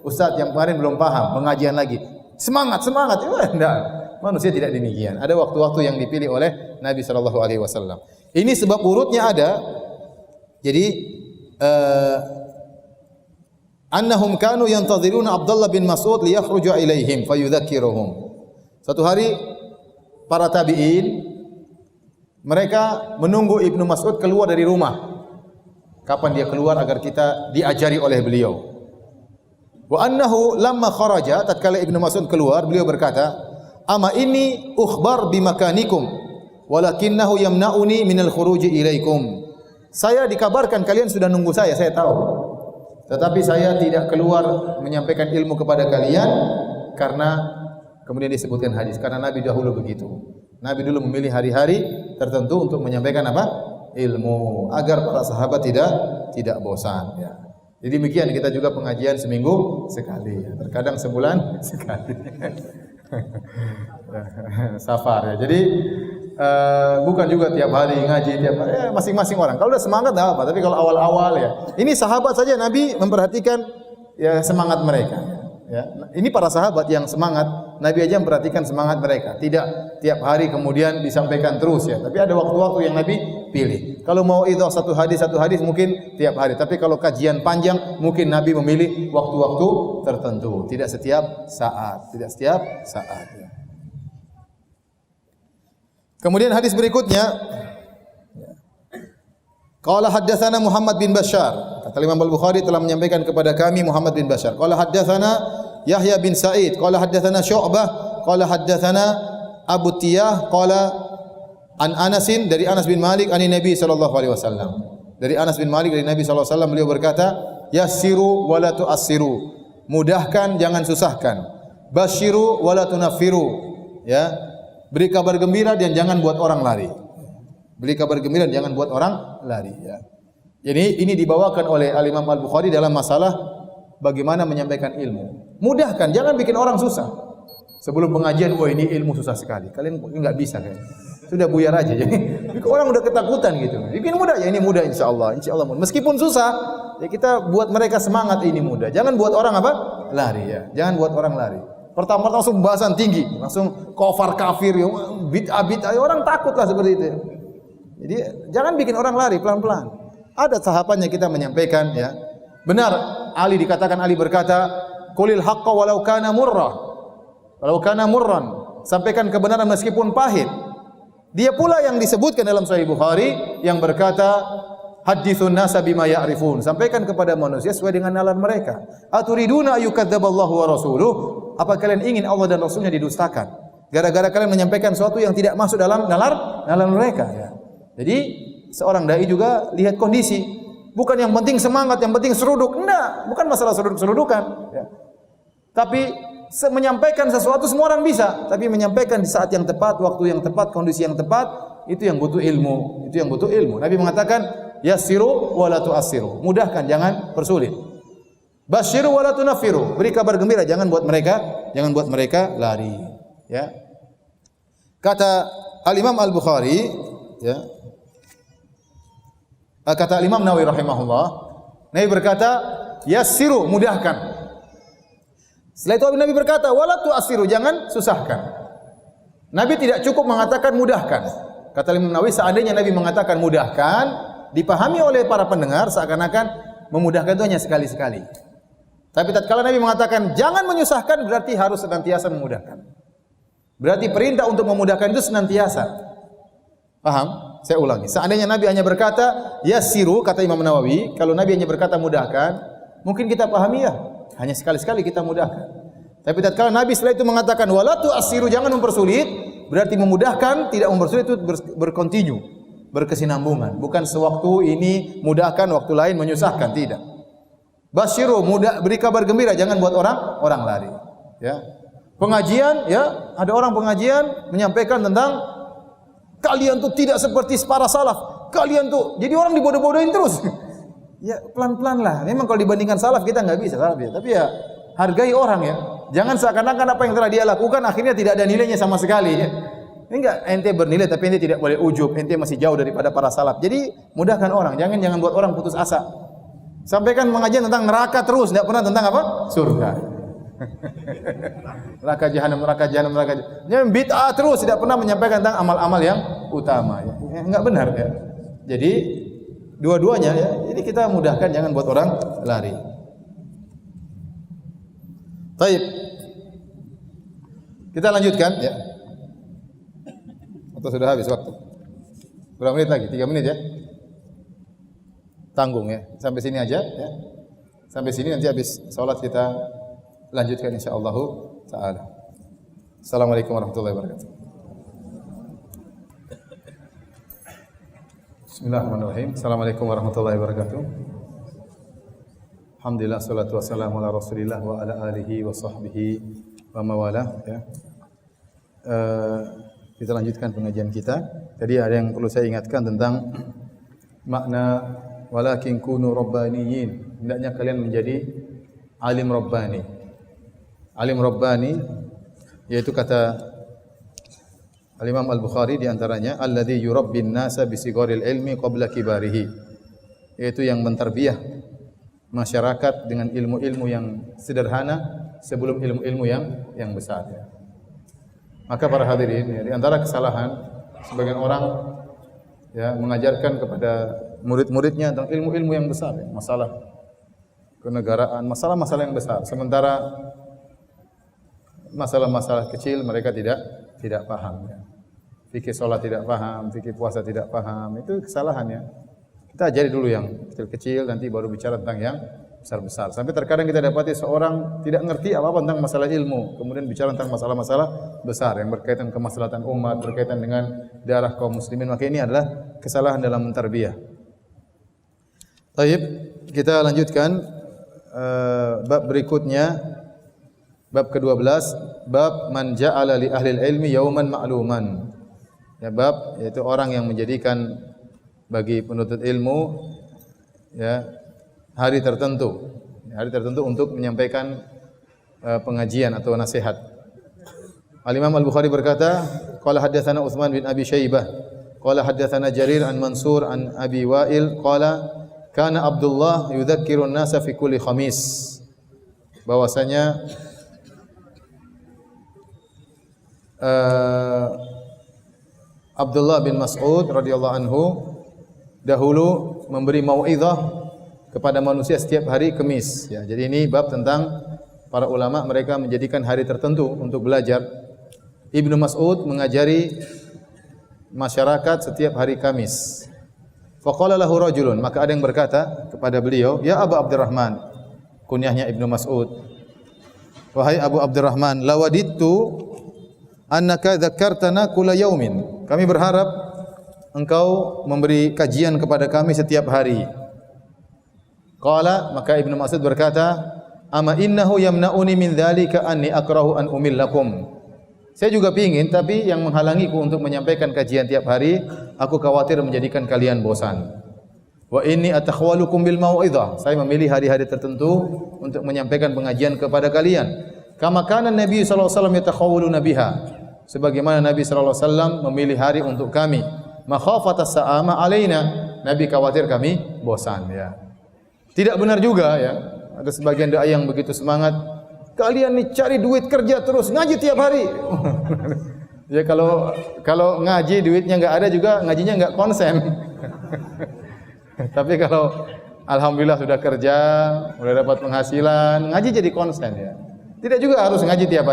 Ustaz yang kemarin belum paham, pengajian lagi. Semangat. Enggak. Manusia tidak demikian. Ada waktu-waktu yang dipilih oleh Nabi sallallahu alaihi wasallam. Ini sebab urutnya ada. Jadi annahum kanu yantadhiruna Abdullah bin Mas'ud liyakhruja ilaihim fayudzakiruhum. Satu hari para tabi'in mereka menunggu Ibnu Mas'ud keluar dari rumah. Kapan dia keluar agar kita diajari oleh beliau. Wa annahu lamma kharaja, tatkala Ibnu Mas'ud keluar, beliau berkata, "Ama inni ukhbar bimakanikum, walakinnahu yamna'uni minal khuruji ilaikum." Saya dikabarkan kalian sudah nunggu saya tahu. Tetapi saya tidak keluar menyampaikan ilmu kepada kalian karena kemudian disebutkan hadis, karena Nabi dahulu begitu. Nabi dulu memilih hari-hari tertentu untuk menyampaikan apa? Ilmu, agar para sahabat tidak bosan, ya. Jadi demikian kita juga pengajian seminggu sekali, ya. Terkadang sebulan sekali. Safar, ya. Jadi bukan juga tiap hari ngaji tiap hari, masing-masing orang. Kalau udah semangat enggak apa, tapi kalau awal-awal ya. Ini sahabat saja Nabi memperhatikan ya semangat mereka. Ya, ini para sahabat yang semangat, Nabi aja memperhatikan semangat mereka. Tidak tiap hari kemudian disampaikan terus, ya. Tapi ada waktu-waktu yang Nabi pilih. Kalau mau itu satu hadis mungkin tiap hari. Tapi kalau kajian panjang mungkin Nabi memilih waktu-waktu tertentu. Tidak setiap saat. Ya. Kemudian hadis berikutnya. Qala haddatsana Muhammad bin Bashar. Kata Imam Al-Bukhari telah menyampaikan kepada kami Muhammad bin Bashar. Qala haddatsana Yahya bin Sa'id, qala haddatsana Syu'bah, qala haddatsana Abu Tiyah, qala an Anasin, dari Anas bin Malik ani Nabi sallallahu alaihi wasallam. Dari Anas bin Malik dari Nabi sallallahu alaihi wasallam, beliau berkata, "Yassiru wa la tu'assiru." Mudahkan jangan susahkan. Basyiru wa la tunaffiru. Ya. Beri kabar gembira dan jangan buat orang lari. Beri kabar gembira dan jangan buat orang lari, ya. Jadi ini dibawakan oleh Al-Imam Al-Bukhari dalam masalah bagaimana menyampaikan ilmu. Mudahkan, jangan bikin orang susah. Sebelum pengajian, wah ini ilmu susah sekali. Kalian enggak bisa kan? Sudah buyar aja. Jadi orang udah ketakutan gitu. Bikin mudah, ya ini mudah insyaallah. Insyaallah mudah. Meskipun susah, ya kita buat mereka semangat, ini mudah. Jangan buat orang apa? Lari, ya. Jangan buat orang lari. Pertama langsung bahasan tinggi, langsung kafir kafir, ya, bid'ah, orang takutlah seperti itu. Jadi jangan bikin orang lari, pelan-pelan. Ada tahapannya kita menyampaikan, ya. Benar, Ali dikatakan, Ali berkata, "Qulil haqqa walau kana murrah." Walau kana murran, sampaikan kebenaran meskipun pahit. Dia pula yang disebutkan dalam Sahih Bukhari yang berkata, "Haditsun nasa bima ya'rifun." Sampaikan kepada manusia sesuai dengan nalar mereka. "Aturiduna ayyukadzdzaballahu wa rasuluh?" Apa kalian ingin Allah dan Rasulnya didustakan? Gara-gara kalian menyampaikan sesuatu yang tidak masuk dalam nalar mereka, ya. Jadi seorang dai juga lihat kondisi, bukan yang penting semangat, yang penting seruduk. Enggak, bukan masalah seruduk-serudukan, ya. Tapi menyampaikan sesuatu semua orang bisa, tapi menyampaikan di saat yang tepat, waktu yang tepat, kondisi yang tepat, itu yang butuh ilmu. Nabi mengatakan, "Yassiru wa la tu'assiru." Mudahkan, jangan persulit. "Basyiru wa la tunaffiru." Beri kabar gembira, jangan buat mereka lari, ya. Kata Al-Imam Al-Bukhari, ya. Kata Imam Nawawi rahimahullah, Nabi berkata, "Yassiru," mudahkan. Setelah itu Nabi berkata, "Wala tu'assiru," jangan susahkan. Nabi tidak cukup mengatakan mudahkan. Kata Imam Nawawi, seandainya Nabi mengatakan mudahkan, dipahami oleh para pendengar seakan-akan memudahkan itu hanya sekali-sekali. Tapi tatkala Nabi mengatakan jangan menyusahkan, berarti harus senantiasa memudahkan. Berarti perintah untuk memudahkan itu senantiasa. Paham? Saya ulangi. Seandainya Nabi hanya berkata yassiru, kata Imam Nawawi, kalau Nabi hanya berkata mudahkan, mungkin kita pahami ya, hanya sekali-sekali kita mudahkan. Tapi tatkala Nabi setelah itu mengatakan wala tu'assiru, jangan mempersulit, berarti memudahkan, tidak mempersulit itu berkontinu, berkesinambungan. Bukan sewaktu ini mudahkan, waktu lain menyusahkan, tidak. Basyiru, beri kabar gembira, jangan buat orang lari. Ya. Pengajian, ya, ada orang pengajian menyampaikan tentang kalian tuh tidak seperti para salaf. Kalian tuh, jadi orang dibodoh-bodohin terus. Ya, pelan-pelan lah. Memang kalau dibandingkan salaf kita nggak bisa salaf ya. Tapi ya hargai orang ya. Jangan seakan-akan apa yang telah dia lakukan akhirnya tidak ada nilainya sama sekali. Ya. Ini enggak, ente bernilai tapi ente tidak boleh ujub. Ente masih jauh daripada para salaf. Jadi mudahkan orang. Jangan buat orang putus asa. Sampaikan pengajian tentang neraka terus, tidak pernah tentang apa? Surga. Neraka jahanam. Jangan bid'ah terus, tidak pernah menyampaikan tentang amal-amal yang utama. Ya. Enggak benar ya. Jadi dua-duanya ya. Jadi kita mudahkan, jangan buat orang lari. Baik. Kita lanjutkan ya. Atau sudah habis waktu? Berapa menit lagi? 3 menit ya. Tanggung ya. Sampai sini aja ya. Sampai sini, nanti habis salat kita lanjutkan insyaallah taala. Assalamualaikum warahmatullahi wabarakatuh. Bismillahirrahmanirrahim. Assalamualaikum warahmatullahi wabarakatuh. Alhamdulillah, salatu wassalamu ala Rasulillah wa ala alihi wa sahbihi wa mawalah ya. Kita lanjutkan pengajian kita. Tadi ada yang perlu saya ingatkan tentang makna walakin kunu rabbaniyin. Hendaknya kalian menjadi alim rabbani. Alim rabbani yaitu kata Al-Imam Al-Bukhari di antaranya alladzi yurabbin nasa bi sigharil ilmi qabla kibarihi. Yaitu yang mentarbiyah masyarakat dengan ilmu-ilmu yang sederhana sebelum ilmu-ilmu yang besar ya. Maka para hadirin ya, di antara kesalahan sebagian orang ya mengajarkan kepada murid-muridnya tentang ilmu-ilmu yang besar ya, masalah kenegaraan, masalah-masalah yang besar. Sementara masalah-masalah kecil mereka tidak paham ya. Fikih salat tidak paham, fikih puasa tidak paham, itu kesalahannya. Kita ajari dulu yang kecil-kecil, nanti baru bicara tentang yang besar-besar. Sampai terkadang kita dapati seorang tidak ngerti apa-apa tentang masalah ilmu, kemudian bicara tentang masalah-masalah besar yang berkaitan kemaslahatan umat, berkaitan dengan darah kaum muslimin. Maka ini adalah kesalahan dalam mentarbiyah. Baik, kita lanjutkan bab berikutnya, bab ke-12, bab man ja'ala li ahli ilmi yauman ma'luman. Ya, bab yaitu orang yang menjadikan bagi penuntut ilmu ya hari tertentu untuk menyampaikan pengajian atau nasihat. Al-Imam Al-Bukhari berkata, qala haddatsana Utsman bin Abi Syaibah, qala haddatsana Jarir an Mansur an Abi Wa'il, qala kana Abdullah yudzakkirun nasa fi kulli khamis. Bahwasanya Abdullah bin Mas'ud radhiyallahu anhu dahulu memberi mau'izah kepada manusia setiap hari Kamis ya. Jadi ini bab tentang para ulama mereka menjadikan hari tertentu untuk belajar. Ibnu Mas'ud mengajari masyarakat setiap hari Kamis. Faqala lahu rajulun, maka ada yang berkata kepada beliau, "Ya Abu Abdurrahman," kunyahnya Ibnu Mas'ud. "Wahai Abu Abdurrahman, lawadittu annaka dzakartana kulla yaumin." Kami berharap engkau memberi kajian kepada kami setiap hari. Qala, maka Ibnu Mas'ud berkata, "Ama innahu yamna'uni min dzalika anni akrahu an umillakum." Saya juga pingin, tapi yang menghalangiku untuk menyampaikan kajian tiap hari, aku khawatir menjadikan kalian bosan. Wa inni atakhwalukum bil mau'izah. Saya memilih hari-hari tertentu untuk menyampaikan pengajian kepada kalian. Kama kana Nabi sallallahu alaihi wasallam yatakhawwaluna biha. Sebagaimana Nabi sallallahu alaihi wasallam memilih hari untuk kami. Makhafatas sa'ama alaina. Nabi khawatir kami bosan ya. Tidak benar juga ya. Ada sebagian dai yang begitu semangat, kalian nih cari duit kerja terus, ngaji tiap hari. Ya kalau ngaji duitnya nggak ada juga ngajinya nggak konsen. Tapi kalau alhamdulillah sudah kerja, sudah dapat penghasilan, ngaji jadi konsen ya. Tidak juga harus ngaji tiap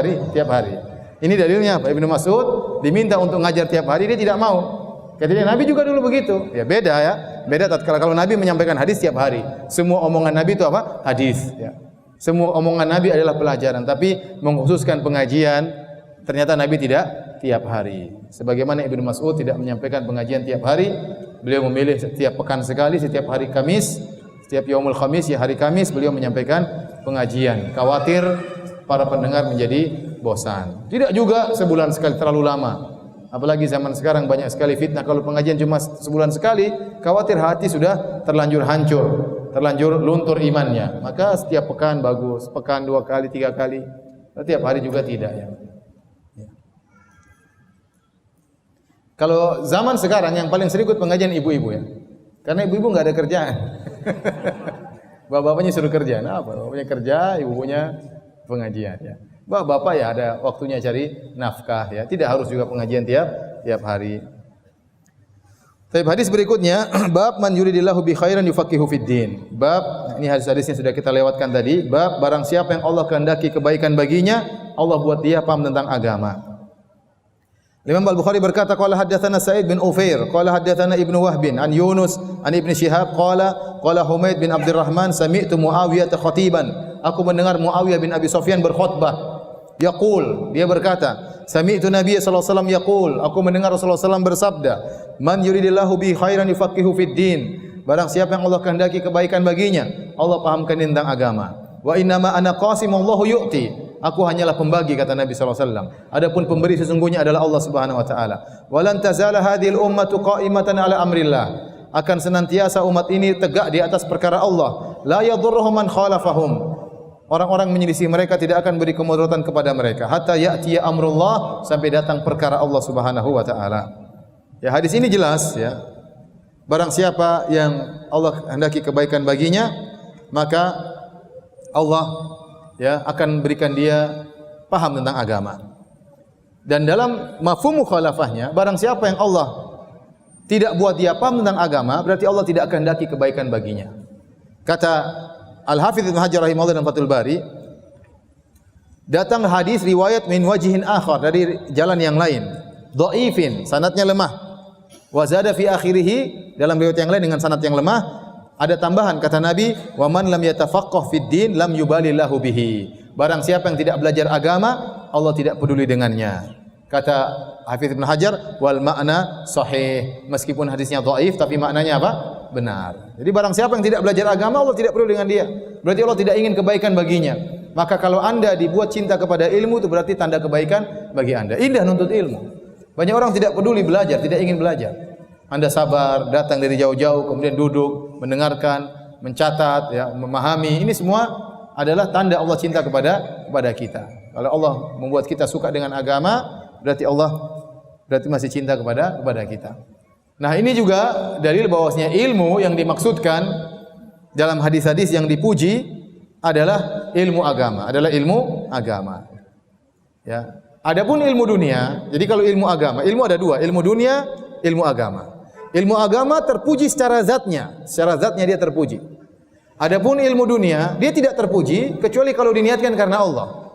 hari. Ini dalilnya apa? Ibnu Mas'ud diminta untuk ngajar tiap hari, dia tidak mau. Katanya Nabi juga dulu begitu. Ya beda ya. Beda tatkala kalau Nabi menyampaikan hadis tiap hari. Semua omongan Nabi itu apa? Hadis ya. Semua omongan Nabi adalah pelajaran, tapi mengkhususkan pengajian ternyata Nabi tidak tiap hari. Sebagaimana Ibnu Mas'ud tidak menyampaikan pengajian tiap hari, beliau memilih setiap pekan sekali, setiap hari Kamis, setiap Yaumul Khamis ya hari Kamis beliau menyampaikan pengajian. Khawatir para pendengar menjadi bosan. Tidak juga sebulan sekali, terlalu lama. Apalagi zaman sekarang banyak sekali fitnah. Kalau pengajian cuma sebulan sekali, khawatir hati sudah terlanjur hancur, terlanjur luntur imannya. Maka setiap pekan bagus, pekan 2 kali, 3 kali. Setiap hari juga tidak ya. Kalau zaman sekarang yang paling sering ikut pengajian ibu-ibu ya. Karena ibu-ibu enggak ada kerjaan. Bapak-bapaknya suruh kerja. Nah, apa? Bapaknya kerja, ibu-ibunya pengajian ya. Bapak ya ada waktunya cari nafkah ya. Tidak harus juga pengajian tiap hari. Tapi hadis berikutnya, bab man yuridillahu bi khairan yufaqihu fid din. Bab ini hadis-hadisnya sudah kita lewatkan tadi. Bab barang siapa yang Allah kehendaki kebaikan baginya, Allah buat dia paham tentang agama. Imam Al-Bukhari berkata qala haddatsana Sa'id bin Ufair qala haddatsana Ibnu Wahb an Yunus an Ibnu Syihab qala Humaid bin Abdurrahman sami'tu Muawiyah khatiban. Aku mendengar Muawiyah bin Abi Sufyan berkhutbah. Yaqul, dia berkata, sami'tu Nabiy sallallahu alaihi wasallam yaqul, aku mendengar Rasulullah sallallahu bersabda, man yuridillahu bi khairan yufaqihu fid din. Barang siapa yang Allah kehendaki kebaikan baginya, Allah pahamkan tentang agama. Wa innama ana qasimullahu yu'ti. Aku hanyalah pembagi kata Nabi sallallahu alaihi wasallam. Adapun pemberi sesungguhnya adalah Allah Subhanahu wa taala. Walan tazala hadhil ummatu qa'imatan ala amrillah. Akan senantiasa umat ini tegak di atas perkara Allah. La yadhurruhum man khalafahum. Orang-orang menyelisih mereka tidak akan beri kemudaratan kepada mereka hatta ya'tiya amrullah, sampai datang perkara Allah Subhanahu wa taala. Ya, hadis ini jelas ya. Barang siapa yang Allah hendaki kebaikan baginya, maka Allah ya akan berikan dia paham tentang agama. Dan dalam mafhum mukhalafahnya, barang siapa yang Allah tidak buat dia paham tentang agama, berarti Allah tidak akan hendaki kebaikan baginya. Kata Al-Hafidz Ibnu Hajar rahimahullah dalam Fathul Bari, datang hadis riwayat min wajhin akhar, dari jalan yang lain, dhaifin, sanadnya lemah. Wa zada fi akhirih, dalam riwayat yang lain dengan sanad yang lemah ada tambahan kata Nabi, wa man lam yatafaqqah fid din lam yubalillahu bihi. Barang siapa yang tidak belajar agama, Allah tidak peduli dengannya. Kata Hafidz Ibnu Hajar, wal makna sahih. Meskipun hadisnya dhaif tapi maknanya apa? Benar. Jadi barang siapa yang tidak belajar agama, Allah tidak peduli dengan dia. Berarti Allah tidak ingin kebaikan baginya. Maka kalau Anda dibuat cinta kepada ilmu, itu berarti tanda kebaikan bagi Anda. Indah nuntut ilmu. Banyak orang tidak peduli belajar, tidak ingin belajar. Anda sabar, datang dari jauh-jauh, kemudian duduk, mendengarkan, mencatat, ya, memahami. Ini semua adalah tanda Allah cinta kepada kita. Kalau Allah membuat kita suka dengan agama, berarti Allah masih cinta kepada kita. Nah, ini juga dalil bahwasanya ilmu yang dimaksudkan dalam hadis-hadis yang dipuji adalah ilmu agama, Ya. Adapun ilmu dunia, jadi kalau ilmu agama, ilmu ada dua, ilmu dunia, ilmu agama. Ilmu agama terpuji secara zatnya dia terpuji. Adapun ilmu dunia, dia tidak terpuji kecuali kalau diniatkan karena Allah.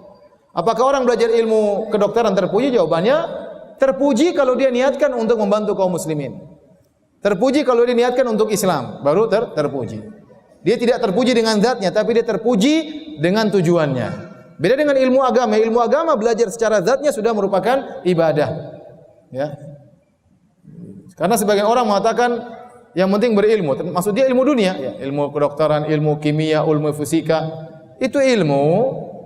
Apakah orang belajar ilmu kedokteran terpuji? Jawabannya terpuji kalau dia niatkan untuk membantu kaum muslimin. Terpuji kalau dia niatkan untuk Islam, baru terpuji. Dia tidak terpuji dengan zatnya, tapi dia terpuji dengan tujuannya. Beda dengan ilmu agama. Ilmu agama belajar secara zatnya sudah merupakan ibadah. Ya. Karena sebagian orang mengatakan yang penting berilmu, maksud dia ilmu dunia, ya, ilmu kedokteran, ilmu kimia, ilmu fisika. Itu ilmu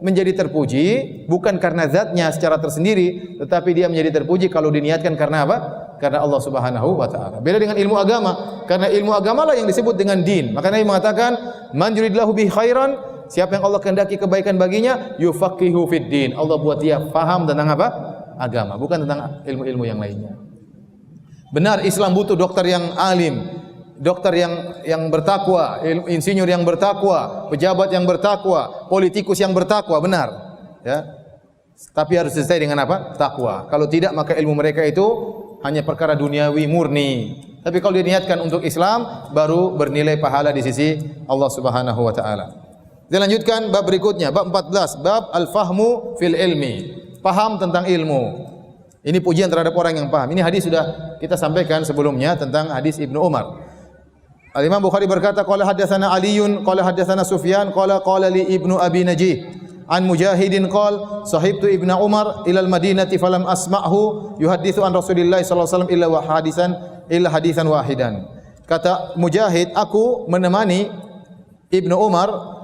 menjadi terpuji bukan karena zatnya secara tersendiri, tetapi dia menjadi terpuji kalau diniatkan karena apa? Karena Allah Subhanahu wa taala. Beda dengan ilmu agama, karena ilmu agama lah yang disebut dengan din. Maka Nabi mengatakan, "Man yuridillahu bihi khairan", siapa yang Allah kehendaki kebaikan baginya, yufaqihu fid din. Allah buat dia paham tentang apa? Agama, bukan tentang ilmu-ilmu yang lainnya. Benar Islam butuh dokter yang alim, dokter yang bertakwa, insinyur yang bertakwa, pejabat yang bertakwa, politikus yang bertakwa, benar. Ya. Tapi harus selesai dengan apa? Takwa. Kalau tidak maka ilmu mereka itu hanya perkara duniawi murni. Tapi kalau diniatkan untuk Islam baru bernilai pahala di sisi Allah Subhanahu wa taala. Kita lanjutkan bab berikutnya, bab 14, bab al-fahmu fil ilmi. Paham tentang ilmu. Ini pujian terhadap orang yang paham. Ini hadis sudah kita sampaikan sebelumnya tentang hadis Ibnu Umar. Al-Imam Bukhari berkata, qala hadatsana Aliun, qala hadatsana Sufyan, qala li Ibnu Abi Najih an Mujahidin qala sahibtu Ibnu Umar ila al-Madinati falam asma'hu yuhadditsu an Rasulillah sallallahu alaihi wasallam illa hadisan wahidan. Kata Mujahid, aku menemani Ibnu Umar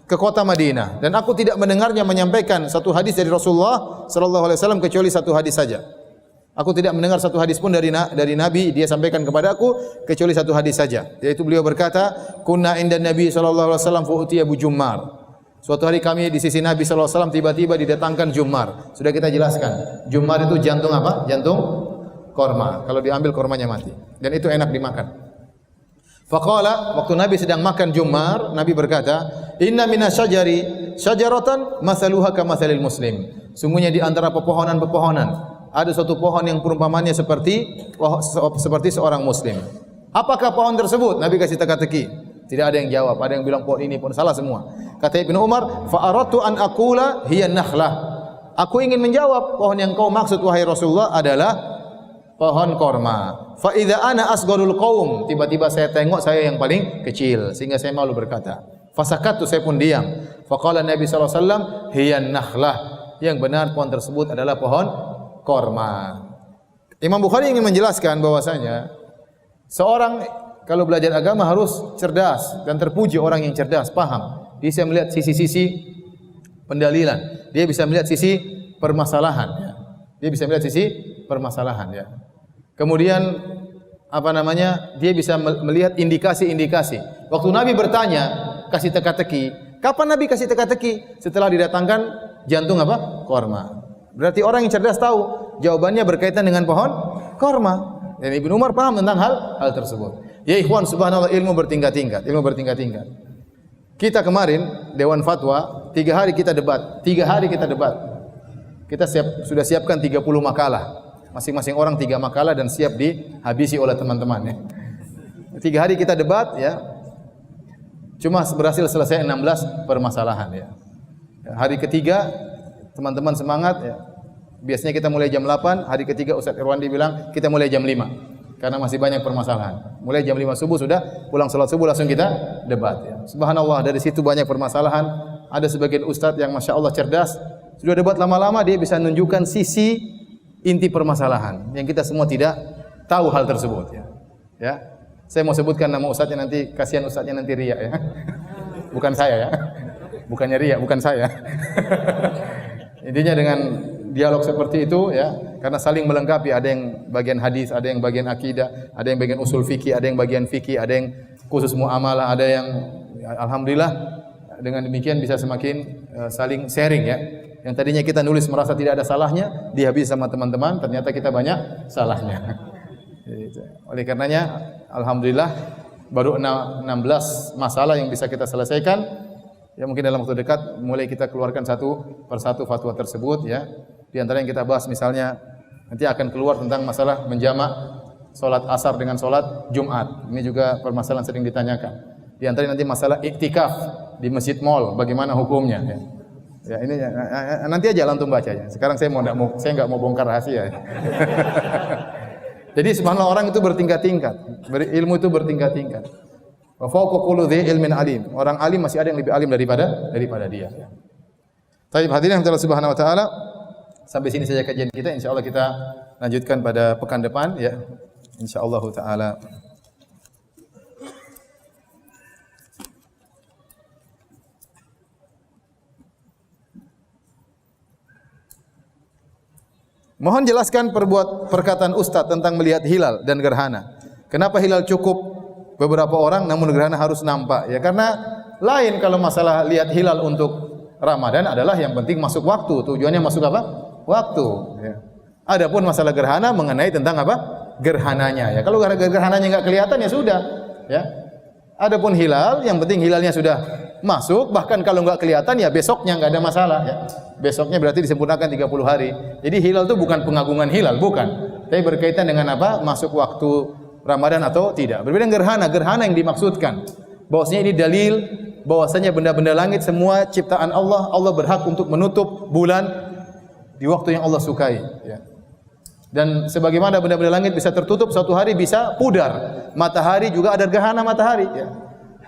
ke kota Madinah dan aku tidak mendengarnya menyampaikan satu hadis dari Rasulullah sallallahu alaihi wasallam kecuali satu hadis saja. Aku tidak mendengar satu hadis pun dari Nabi dia sampaikan kepada aku kecuali satu hadis saja. Yaitu beliau berkata, "Kunna indan Nabi sallallahu alaihi wasallam fa utiya bu Jummar." Suatu hari kami di sisi Nabi sallallahu alaihi wasallam tiba-tiba didatangkan Jummar. Sudah kita jelaskan. Jummar itu jantung apa? Jantung korma. Kalau diambil kormanya mati. Dan itu enak dimakan. Faqala, waktu Nabi sedang makan Jummar, Nabi berkata, "Inna minasyajari syajaratan masaluha kamatsalil muslim." Sungguhnya di antara pepohonan-pepohonan ada suatu pohon yang perumpamannya seperti seorang muslim. Apakah pohon tersebut? Nabi kasih teka-teki. Tidak ada yang jawab. Ada yang bilang pohon ini, pohon salah semua. Kata Ibnu Umar, fa aradtu an aqula hiya nakhlah. Aku ingin menjawab, pohon yang kau maksud wahai Rasulullah adalah pohon korma. Fa idza ana asgharul qaum, tiba-tiba saya tengok saya yang paling kecil sehingga saya malu berkata. Fasakatu, saya pun diam. Faqala Nabi sallallahu alaihi wasallam hiya nakhlah. Yang benar pohon tersebut adalah pohon korma. Imam Bukhari ingin menjelaskan bahwasanya seorang kalau belajar agama harus cerdas dan terpuji orang yang cerdas, paham. Dia bisa melihat sisi-sisi pendalilan. Dia bisa melihat sisi permasalahan. Ya. Dia bisa melihat sisi permasalahan. Ya. Kemudian dia bisa melihat indikasi-indikasi. Waktu Nabi bertanya, kasih teka-teki. Kapan Nabi kasih teka-teki? Setelah didatangkan jantung apa? Korma. Berarti orang yang cerdas tahu jawabannya berkaitan dengan pohon korma. Dan Ibnu Umar paham tentang hal tersebut. Ya ikhwan, subhanallah, ilmu bertingkat-tingkat. Kita kemarin Dewan Fatwa 3 hari kita debat. Kita sudah siapkan 30 makalah. Masing-masing orang 3 makalah dan siap dihabisi oleh teman-teman ya. 3 hari kita debat ya. Cuma berhasil selesai 16 permasalahan ya. Hari ketiga teman-teman semangat ya. Biasanya kita mulai jam 8, hari ketiga Ustaz Irwandi bilang kita mulai jam 5 karena masih banyak permasalahan. Mulai jam 5 subuh sudah pulang salat subuh langsung kita debat ya. Subhanallah, dari situ banyak permasalahan. Ada sebagian ustaz yang Masya Allah cerdas, sudah debat lama-lama dia bisa menunjukkan sisi inti permasalahan yang kita semua tidak tahu hal tersebut ya. Ya. Saya mau sebutkan nama ustaznya nanti, kasihan ustaznya nanti riya ya. Bukan saya ya. Bukannya riya, bukan saya. Intinya dengan dialog seperti itu ya, karena saling melengkapi, ada yang bagian hadis, ada yang bagian akidah, ada yang bagian usul fikih, ada yang bagian fikih, ada yang khusus muamalah, ada yang alhamdulillah dengan demikian bisa semakin saling sharing ya. Yang tadinya kita nulis merasa tidak ada salahnya, dihabis sama teman-teman, ternyata kita banyak salahnya. Oleh karenanya alhamdulillah baru 16 masalah yang bisa kita selesaikan. Ya mungkin dalam waktu dekat mulai kita keluarkan satu persatu fatwa tersebut ya. Di antara yang kita bahas misalnya nanti akan keluar tentang masalah menjamak salat asar dengan salat Jumat. Ini juga permasalahan sering ditanyakan. Di antara nanti masalah iktikaf di masjid mall, bagaimana hukumnya ya. Ya ini nanti aja antum baca ya. Sekarang saya enggak mau bongkar rahasia. Ya. Jadi subhanallah, orang itu bertingkat-tingkat. Ilmu itu bertingkat-tingkat. Wa fawqa kulli dzi ilmin alim. Orang alim masih ada yang lebih alim daripada dia. Baik, hadirin Allah Subhanahu wa taala. Sampai sini saja kajian kita. Insyaallah kita lanjutkan pada pekan depan ya. Insyaallah taala. Mohon jelaskan perkataan Ustaz tentang melihat hilal dan gerhana. Kenapa hilal cukup beberapa orang namun gerhana harus nampak? Ya karena lain kalau masalah lihat hilal untuk Ramadan adalah yang penting masuk waktu. Tujuannya masuk apa? Waktu. Ya. Adapun masalah gerhana mengenai tentang apa? Gerhananya. Ya kalau gerhananya enggak kelihatan ya sudah. Ya. Adapun hilal, yang penting hilalnya sudah masuk, bahkan kalau enggak kelihatan ya besoknya enggak ada masalah ya. Besoknya berarti disempurnakan 30 hari. Jadi hilal itu bukan pengagungan hilal, bukan. Tapi berkaitan dengan apa? Masuk waktu Ramadan atau tidak. Berbeda dengan gerhana, gerhana yang dimaksudkan. Bahwasanya ini dalil bahwasanya benda-benda langit semua ciptaan Allah, Allah berhak untuk menutup bulan di waktu yang Allah sukai ya. Dan sebagaimana benda-benda langit bisa tertutup, suatu hari bisa pudar. Matahari juga ada gerhana matahari ya.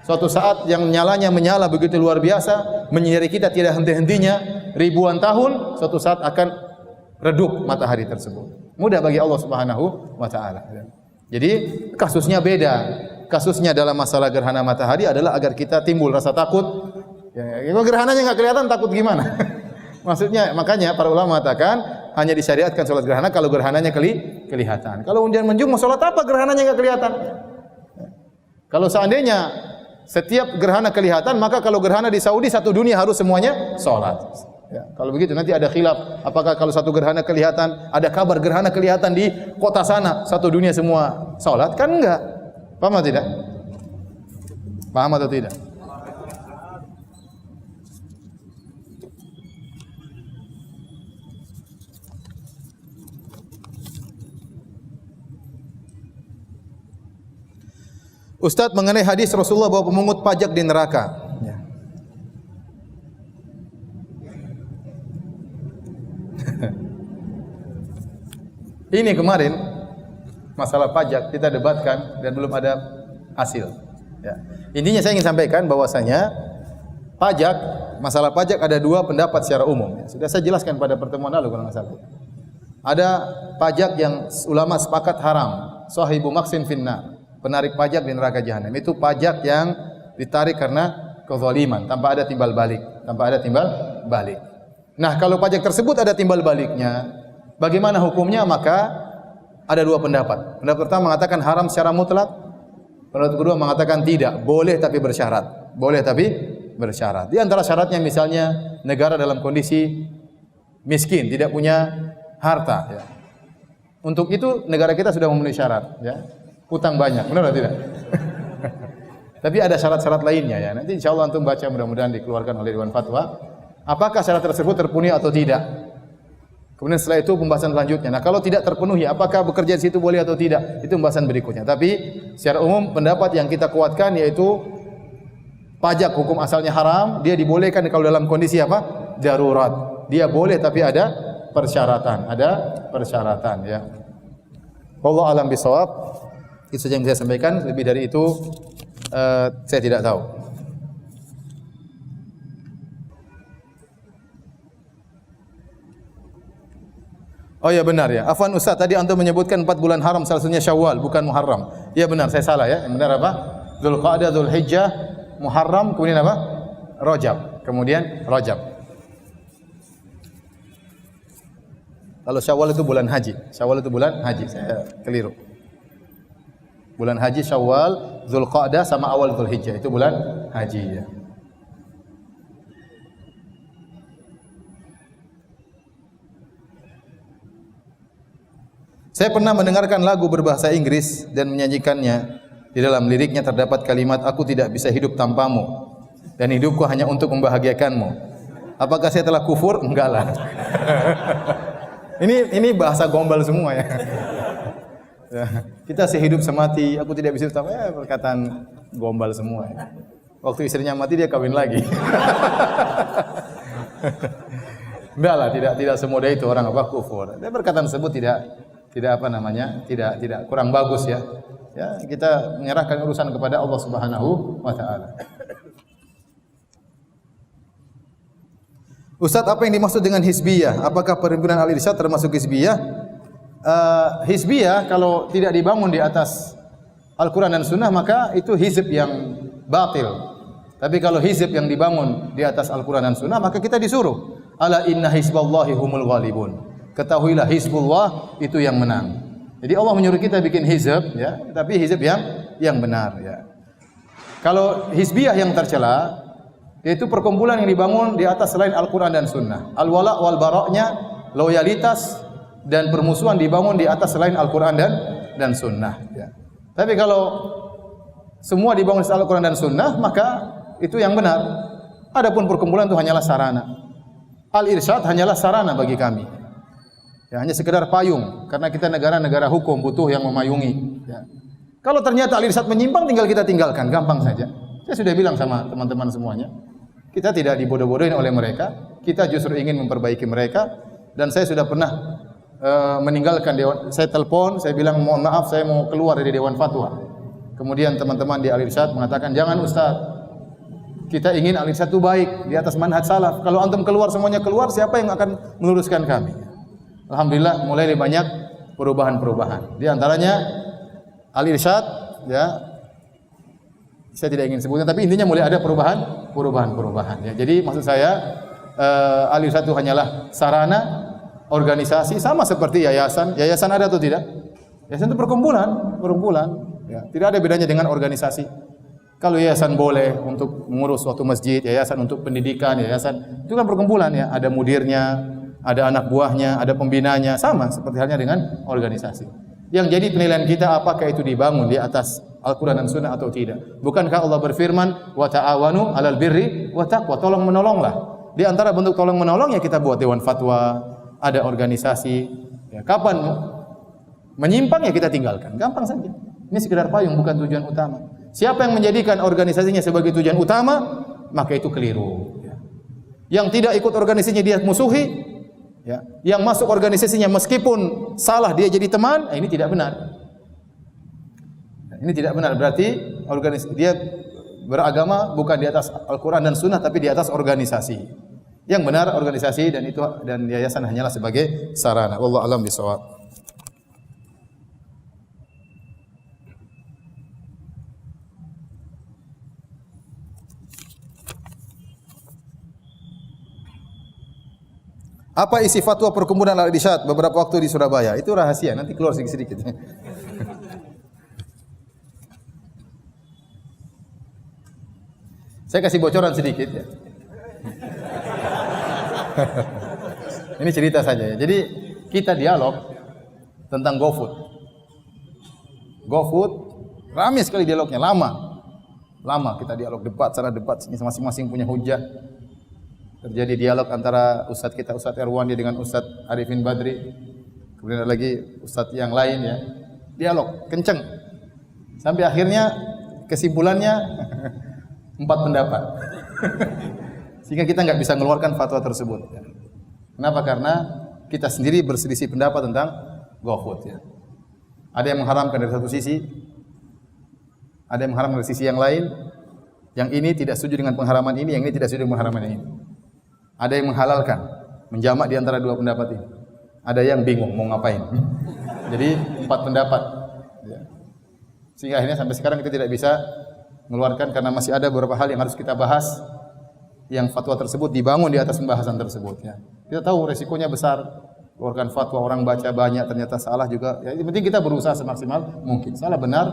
Suatu saat yang nyalanya menyala begitu luar biasa, menyinari kita tidak henti-hentinya ribuan tahun, suatu saat akan redup matahari tersebut. Mudah bagi Allah Subhanahu wa taala. Jadi kasusnya beda. Kasusnya dalam masalah gerhana matahari adalah agar kita timbul rasa takut. Ya, kalau gerhananya enggak kelihatan takut gimana? Maksudnya makanya para ulama mengatakan hanya disyariatkan salat gerhana kalau gerhananya kelihatan. Kalau hujan menjung mau salat apa gerhananya enggak kelihatan? Kalau seandainya setiap gerhana kelihatan, maka kalau gerhana di Saudi satu dunia harus semuanya salat. Ya, kalau begitu nanti ada khilaf apakah kalau satu gerhana kelihatan, ada kabar gerhana kelihatan di kota sana, satu dunia semua salat? Kan enggak. Paham atau tidak? Paham atau tidak? Ustaz, mengenai hadis Rasulullah bahwa pemungut pajak di neraka. Ya. Ini kemarin masalah pajak kita debatkan dan belum ada hasil. Ya. Intinya saya ingin sampaikan bahwasanya pajak, masalah pajak ada dua pendapat secara umum. Ya. Sudah saya jelaskan pada pertemuan lalu kalau nggak salah. Ada pajak yang ulama sepakat haram, sahibu maksin finnar. Penarik pajak di neraka jahanam. Itu pajak yang ditarik karena kezaliman, tanpa ada timbal balik, Nah, kalau pajak tersebut ada timbal baliknya, bagaimana hukumnya? Maka ada dua pendapat. Pendapat pertama mengatakan haram secara mutlak. Pendapat kedua mengatakan tidak, boleh tapi bersyarat. Di antara syaratnya misalnya negara dalam kondisi miskin, tidak punya harta ya. Untuk itu negara kita sudah memenuhi syarat ya. Utang banyak, benar atau tidak? Tapi ada syarat-syarat lainnya ya. Nanti insyaallah antum baca, mudah-mudahan dikeluarkan oleh Dewan Fatwa. Apakah syarat tersebut terpenuhi atau tidak? Kemudian setelah itu pembahasan selanjutnya. Nah, kalau tidak terpenuhi, apakah bekerja di situ boleh atau tidak? Itu pembahasan berikutnya. Tapi secara umum pendapat yang kita kuatkan yaitu pajak hukum asalnya haram, dia dibolehkan kalau dalam kondisi apa? Darurat. Dia boleh tapi ada persyaratan, ya. Wallahu a'lam bishawab. Itu saja yang saya sampaikan, lebih dari itu saya tidak tahu. Oh ya benar ya. Afwan Ustaz, tadi antum menyebutkan 4 bulan haram, salah satunya Syawal, bukan Muharram. Ya benar, saya salah ya. Yang benar apa? Dzulqa'dah, Dzulhijjah, Muharram, kemudian apa? Rajab. Kemudian Rajab. Kalau Syawal itu bulan haji. Saya keliru. Bulan haji Syawal, Dzulqa'dah sama awal Dzulhijjah itu bulan haji ya. Saya pernah mendengarkan lagu berbahasa Inggris dan menyanyikannya. Di dalam liriknya terdapat kalimat, aku tidak bisa hidup tanpamu dan hidupku hanya untuk membahagiakanmu. Apakah saya telah kufur? Enggak lah. Ini bahasa gombal semua ya. Ya, kita sehidup semati, aku tidak bisa tanpa, ya perkataan gombal semua ya. Waktu istrinya mati dia kawin lagi. Enggak lah, tidak semudah itu orang apa kufur. Dan perkataan tersebut tidak kurang bagus ya. Ya, kita menyerahkan urusan kepada Allah Subhanahu wa taala. Ustaz, apa yang dimaksud dengan hizbiyah? Apakah perhimpunan Al-Irsyad termasuk hizbiyah? Hizbiyah kalau tidak dibangun di atas Al-Quran dan Sunnah maka itu hizb yang batil. Tapi kalau hizb yang dibangun di atas Al-Quran dan Sunnah maka kita disuruh. Ala inna hizballahi humul ghalibun. Ketahuilah hizbullah itu yang menang. Jadi Allah menyuruh kita bikin hizb ya, tapi hizb yang benar ya. Kalau hizbiyah yang tercela yaitu perkumpulan yang dibangun di atas selain Al-Quran dan Sunnah. Al-wala wal bara'nya, loyalitas dan permusuhan dibangun di atas selain Al-Quran dan Sunnah. Ya. Tapi kalau semua dibangun di Al-Quran dan Sunnah, maka itu yang benar. Adapun perkumpulan itu hanyalah sarana. Al-Irsyad hanyalah sarana bagi kami. Ya, hanya sekedar payung, karena kita negara hukum, butuh yang memayungi. Ya. Kalau ternyata Al-Irsyad menyimpang, tinggal kita tinggalkan, gampang saja. Saya sudah bilang sama teman-teman semuanya, kita tidak dibodoh-bodohin oleh mereka, kita justru ingin memperbaiki mereka. Dan saya sudah pernah meninggalkan dewan. Saya telepon, saya bilang mohon maaf, saya mau keluar dari Dewan Fatwa. Kemudian teman-teman di Al-Irsyad mengatakan, jangan Ustaz, kita ingin Al-Irsyad itu baik di atas manhaj salaf. Kalau antum keluar, semuanya keluar, siapa yang akan meluruskan kami? Alhamdulillah mulai banyak perubahan-perubahan. Di antaranya Al-Irsyad, ya, saya tidak ingin sebutkan, tapi intinya mulai ada perubahan. Ya. Jadi maksud saya Al-Irsyad itu hanyalah sarana organisasi, sama seperti yayasan. Yayasan ada atau tidak? Yayasan itu perkumpulan. Ya. Tidak ada bedanya dengan organisasi. Kalau yayasan boleh untuk mengurus suatu masjid, yayasan untuk pendidikan, yayasan itu kan perkumpulan ya. Ada mudirnya, ada anak buahnya, ada pembinanya, sama seperti halnya dengan organisasi. Yang jadi penilaian kita apakah itu dibangun di atas Al-Quran dan Sunnah atau tidak. Bukankah Allah berfirman, wa ta'awanu 'alal birri wa taqwa, tolong menolonglah. Di antara bentuk tolong menolong ya kita buat dewan fatwa, ada organisasi. Ya, kapan menyimpang ya kita tinggalkan, gampang saja. Ini sekedar payung, bukan tujuan utama. Siapa yang menjadikan organisasinya sebagai tujuan utama, maka itu keliru. Ya. Yang tidak ikut organisasinya dia musuhi. Ya. Yang masuk organisasinya meskipun salah dia jadi teman, ini tidak benar. Ini tidak benar, berarti dia beragama bukan di atas Al-Quran dan Sunnah, tapi di atas organisasi. Yang benar organisasi dan yayasan hanyalah sebagai sarana. Wallahu a'lam bishawab. Apa isi fatwa perkumpulan Al-Irsyad beberapa waktu di Surabaya? Itu rahasia, nanti keluar sedikit-sedikit. Saya kasih bocoran sedikit ya. Ini cerita saja ya. Jadi kita dialog tentang GoFood. GoFood ramai sekali dialognya, lama kita dialog, debat sana debat sini, masing-masing punya hujah. Terjadi dialog antara Ustadz kita, Ustadz Erwandi dengan Ustadz Arifin Badri. Kemudian ada lagi Ustadz yang lain ya. Dialog kenceng. Sampai akhirnya kesimpulannya 4 pendapat. Sehingga kita nggak bisa mengeluarkan fatwa tersebut. Kenapa? Karena kita sendiri berselisih pendapat tentang GoFood. Ya. Ada yang mengharamkan dari satu sisi, ada yang mengharamkan dari sisi yang lain. Yang ini tidak setuju dengan pengharaman ini, yang ini tidak setuju dengan pengharaman ini. Ada yang menghalalkan, menjamak di antara dua pendapat ini. Ada yang bingung mau ngapain. Jadi 4 pendapat. Ya. Sehingga akhirnya sampai sekarang kita tidak bisa mengeluarkan karena masih ada beberapa hal yang harus kita bahas. Yang fatwa tersebut dibangun di atas pembahasan tersebut. Ya. Kita tahu resikonya besar. Keluarkan fatwa orang baca banyak ternyata salah juga. Ya, yang penting kita berusaha semaksimal mungkin. Salah benar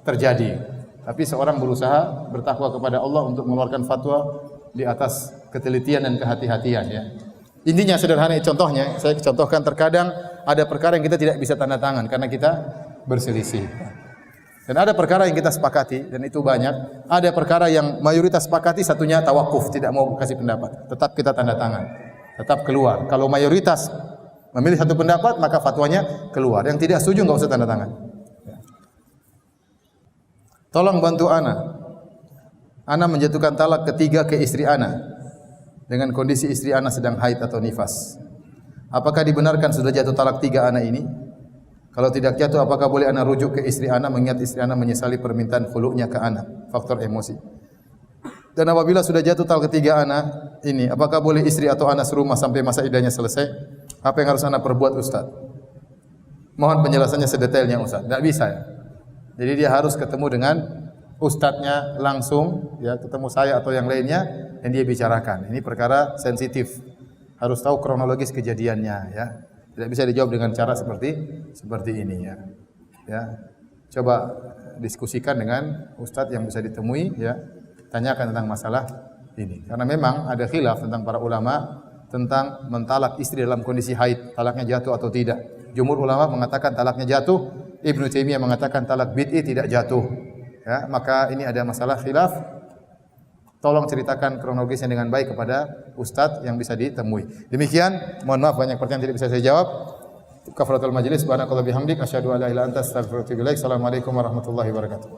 terjadi. Tapi seorang berusaha bertakwa kepada Allah untuk mengeluarkan fatwa di atas ketelitian dan kehati-hatian ya. Intinya sederhana, contohnya saya contohkan, terkadang ada perkara yang kita tidak bisa tanda tangan karena kita berselisih. Dan ada perkara yang kita sepakati dan itu banyak. Ada perkara yang mayoritas sepakati, satunya tawakuf, tidak mau kasih pendapat. Tetap kita tanda tangan. Tetap keluar. Kalau mayoritas memilih satu pendapat, maka fatwanya keluar. Yang tidak setuju enggak usah tanda tangan. Tolong bantu ana menjatuhkan talak ketiga ke istri ana dengan kondisi istri ana sedang haid atau nifas. Apakah dibenarkan sudah jatuh talak 3 ana ini? Kalau tidak jatuh, apakah boleh ana rujuk ke istri ana mengingat istri ana menyesali permintaan khulu'nya ke ana? Faktor emosi. Dan apabila sudah jatuh talak ketiga ana ini, apakah boleh istri atau ana serumah sampai masa iddahnya selesai? Apa yang harus ana perbuat, Ustaz? Mohon penjelasannya sedetailnya, Ustaz. Tidak bisa ya. Jadi dia harus ketemu dengan ustadznya langsung, ya, ketemu saya atau yang lainnya, dan dia bicarakan. Ini perkara sensitif, harus tahu kronologis kejadiannya, ya. Tidak bisa dijawab dengan cara seperti ini, ya. Ya, coba diskusikan dengan ustadz yang bisa ditemui, ya. Tanyakan tentang masalah ini, karena memang ada khilaf tentang para ulama tentang mentalak istri dalam kondisi haid, talaknya jatuh atau tidak. Jumhur ulama mengatakan talaknya jatuh. Ibnu Taimiyah mengatakan talak bid'i tidak jatuh. ya, maka ini ada masalah khilaf. Tolong ceritakan kronologisnya dengan baik kepada ustadz yang bisa ditemui. Demikian, mohon maaf banyak pertanyaan tidak bisa saya jawab. Kafaratul majlis, subhanakallah bihamdik, asyhadu an la ilaha illa anta, astaghfiruka wa atubu ilaik. Assalamualaikum warahmatullahi wabarakatuh.